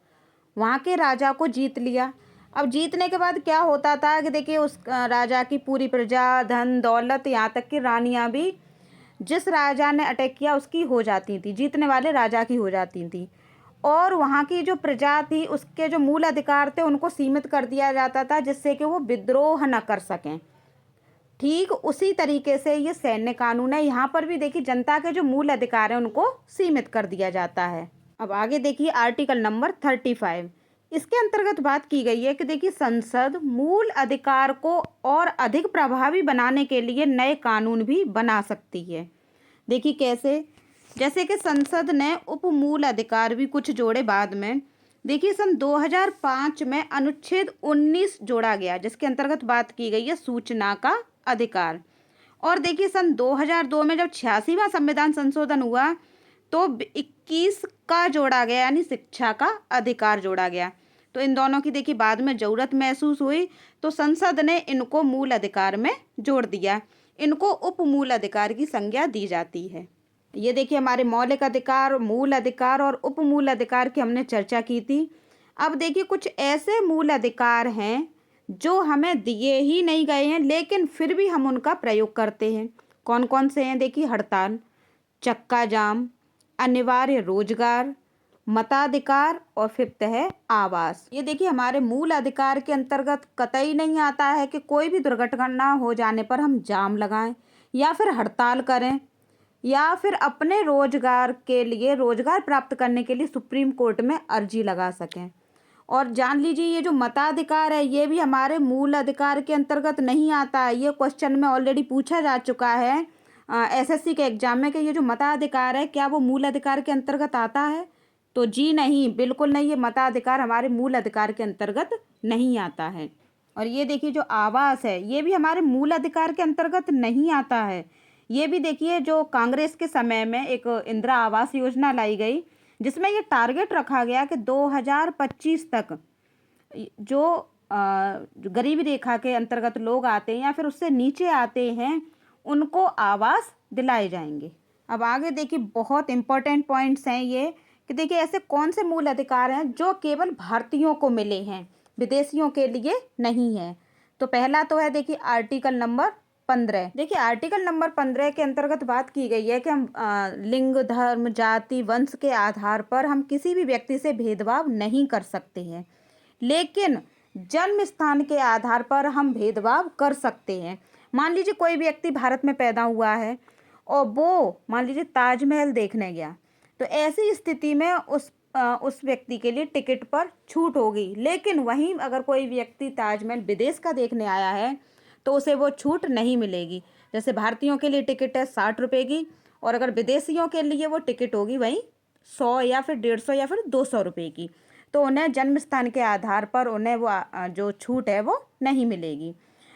वहाँ के राजा को जीत लिया। अब जीतने के बाद क्या होता था कि देखिए उस राजा की पूरी प्रजा, धन दौलत, यहाँ तक कि रानियाँ भी जिस राजा ने अटैक किया उसकी हो जाती थी, जीतने वाले राजा की हो जाती थी। और वहाँ की जो प्रजा थी, उसके जो मूल अधिकार थे उनको सीमित कर दिया जाता था, जिससे कि वो विद्रोह न कर सकें। ठीक उसी तरीके से ये सैन्य कानून है, यहाँ पर भी देखिए जनता के जो मूल अधिकार हैं उनको सीमित कर दिया जाता है। अब आगे देखिए आर्टिकल नंबर 35, इसके अंतर्गत बात की गई है कि देखिए संसद मूल अधिकार को और अधिक प्रभावी बनाने के लिए नए कानून भी बना सकती है। देखिए कैसे, जैसे कि संसद ने उपमूल अधिकार भी कुछ जोड़े बाद में। देखिए सन 2005 में अनुच्छेद 19 जोड़ा गया, जिसके अंतर्गत बात की गई है सूचना का अधिकार। और देखिए सन 2002 में जब 86वां संविधान संशोधन हुआ, तो 21 का जोड़ा गया, यानी शिक्षा का अधिकार जोड़ा गया। तो इन दोनों की देखिए बाद में ज़रूरत महसूस हुई, तो संसद ने इनको मूल अधिकार में जोड़ दिया। इनको उपमूल अधिकार की संज्ञा दी जाती है। ये देखिए हमारे मौलिक अधिकार, मूल अधिकार और उपमूल अधिकार की हमने चर्चा की थी। अब देखिए कुछ ऐसे मूल अधिकार हैं जो हमें दिए ही नहीं गए हैं, लेकिन फिर भी हम उनका प्रयोग करते हैं। कौन कौन से हैं? देखिए हड़ताल, चक्का जाम, अनिवार्य रोजगार, मताधिकार और फिफ्थ है आवास। ये देखिए हमारे मूल अधिकार के अंतर्गत कतई नहीं आता है कि कोई भी दुर्घटना हो जाने पर हम जाम लगाएं या फिर हड़ताल करें या फिर अपने रोजगार के लिए, रोजगार प्राप्त करने के लिए सुप्रीम कोर्ट में अर्जी लगा सकें। और जान लीजिए ये जो मताधिकार है, ये भी हमारे मूल अधिकार के अंतर्गत नहीं आता है। ये क्वेश्चन में ऑलरेडी पूछा जा चुका है एसएससी के एग्जाम में कि ये जो मताधिकार है क्या वो मूल अधिकार के अंतर्गत आता है? तो जी नहीं, बिल्कुल नहीं, ये मताधिकार हमारे मूल अधिकार के अंतर्गत नहीं आता है। और ये देखिए जो आवास है, ये भी हमारे मूल अधिकार के अंतर्गत नहीं आता है। ये भी देखिए जो कांग्रेस के समय में एक इंदिरा आवास योजना लाई गई, जिसमें ये टारगेट रखा गया कि 2025 तक जो गरीबी रेखा के अंतर्गत लोग आते हैं या फिर उससे नीचे आते हैं, उनको आवास दिलाए जाएंगे। अब आगे देखिए बहुत इंपॉर्टेंट पॉइंट्स हैं ये कि देखिए ऐसे कौन से मूल अधिकार हैं जो केवल भारतीयों को मिले हैं, विदेशियों के लिए नहीं है। तो पहला तो है देखिए आर्टिकल नंबर 15। देखिए आर्टिकल नंबर 15 के अंतर्गत बात की गई है कि हम लिंग, धर्म, जाति, वंश के आधार पर हम किसी भी व्यक्ति से भेदभाव नहीं कर सकते हैं, लेकिन जन्म स्थान के आधार पर हम भेदभाव कर सकते हैं। मान लीजिए कोई व्यक्ति भारत में पैदा हुआ है और वो मान लीजिए ताजमहल देखने गया, तो ऐसी स्थिति में उस व्यक्ति के लिए टिकट पर छूट होगी। लेकिन वहीं अगर कोई व्यक्ति ताजमहल विदेश का देखने आया है तो उसे वो छूट नहीं मिलेगी। जैसे भारतीयों के लिए टिकट है 60 रुपये की, और अगर विदेशियों के लिए वो टिकट होगी वहीं 100 या फिर 150 या फिर 200 रुपये की। तो उन्हें जन्म स्थान के आधार पर उन्हें वो जो छूट है वो नहीं मिलेगी।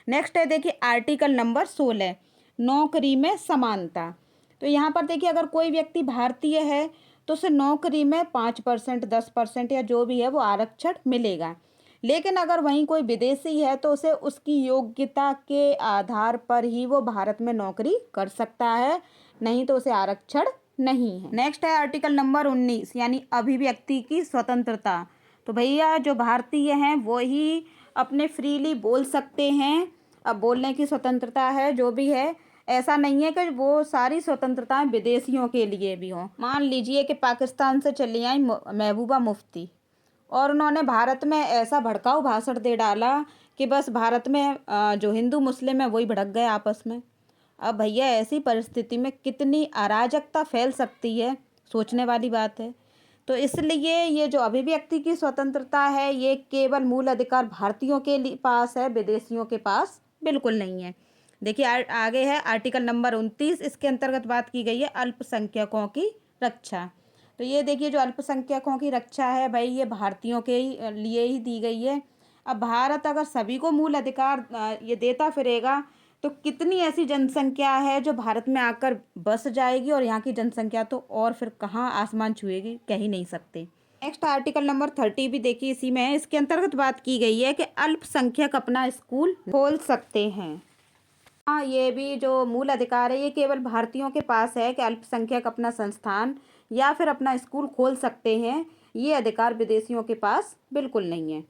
नेक्स्ट है देखिए आर्टिकल नंबर 16, नौकरी में समानता। तो यहाँ पर देखिए अगर कोई व्यक्ति भारतीय है तो उसे नौकरी में 5%, 10% या जो भी है वो आरक्षण मिलेगा। लेकिन अगर वहीं कोई विदेशी है तो उसे उसकी योग्यता के आधार पर ही वो भारत में नौकरी कर सकता है, नहीं तो उसे आरक्षण नहीं है। नेक्स्ट है आर्टिकल नंबर 19, यानी अभिव्यक्ति की स्वतंत्रता। तो भैया जो भारतीय हैं वो ही अपने फ्रीली बोल सकते हैं। अब बोलने की स्वतंत्रता है जो भी है, ऐसा नहीं है कि वो सारी स्वतंत्रताएं विदेशियों के लिए भी हों। मान लीजिए कि पाकिस्तान से चली आई महबूबा मुफ्ती और उन्होंने भारत में ऐसा भड़काऊ भाषण दे डाला कि बस भारत में जो हिंदू मुस्लिम है वही भड़क गए आपस में। अब भैया ऐसी परिस्थिति में कितनी अराजकता फैल सकती है, सोचने वाली बात है। तो इसलिए ये जो अभिव्यक्ति की स्वतंत्रता है, ये केवल मूल अधिकार भारतीयों के पास है, विदेशियों के पास बिल्कुल नहीं है। देखिए आगे है आर्टिकल नंबर 29, इसके अंतर्गत बात की गई है अल्पसंख्यकों की रक्षा। तो ये देखिए जो अल्पसंख्यकों की रक्षा है भाई, ये भारतीयों के लिए ही दी गई है। अब भारत अगर सभी को मूल अधिकार ये देता फिरेगा तो कितनी ऐसी जनसंख्या है जो भारत में आकर बस जाएगी, और यहाँ की जनसंख्या तो और फिर कहाँ आसमान छुएगी, कह ही नहीं सकते। नेक्स्ट आर्टिकल नंबर 30 भी देखिए इसी में है। इसके अंतर्गत बात की गई है कि अल्पसंख्यक अपना स्कूल खोल सकते हैं। हाँ, ये भी जो मूल अधिकार है ये केवल भारतीयों के पास है कि अल्पसंख्यक अपना संस्थान या फिर अपना स्कूल खोल सकते हैं। ये अधिकार विदेशियों के पास बिल्कुल नहीं है।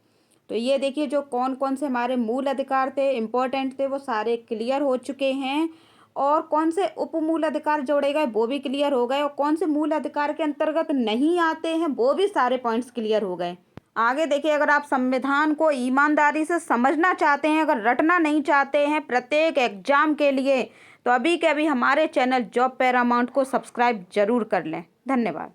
तो ये देखिए जो कौन कौन से हमारे मूल अधिकार थे, इम्पोर्टेंट थे, वो सारे क्लियर हो चुके हैं। और कौन से उपमूल अधिकार जोड़े गए वो भी क्लियर हो गए, और कौन से मूल अधिकार के अंतर्गत नहीं आते हैं वो भी सारे पॉइंट्स क्लियर हो गए। आगे देखिए, अगर आप संविधान को ईमानदारी से समझना चाहते हैं, अगर रटना नहीं चाहते हैं प्रत्येक एग्जाम के लिए, तो अभी के अभी हमारे चैनल जॉब पैरामाउंट को सब्सक्राइब जरूर कर लें। धन्यवाद।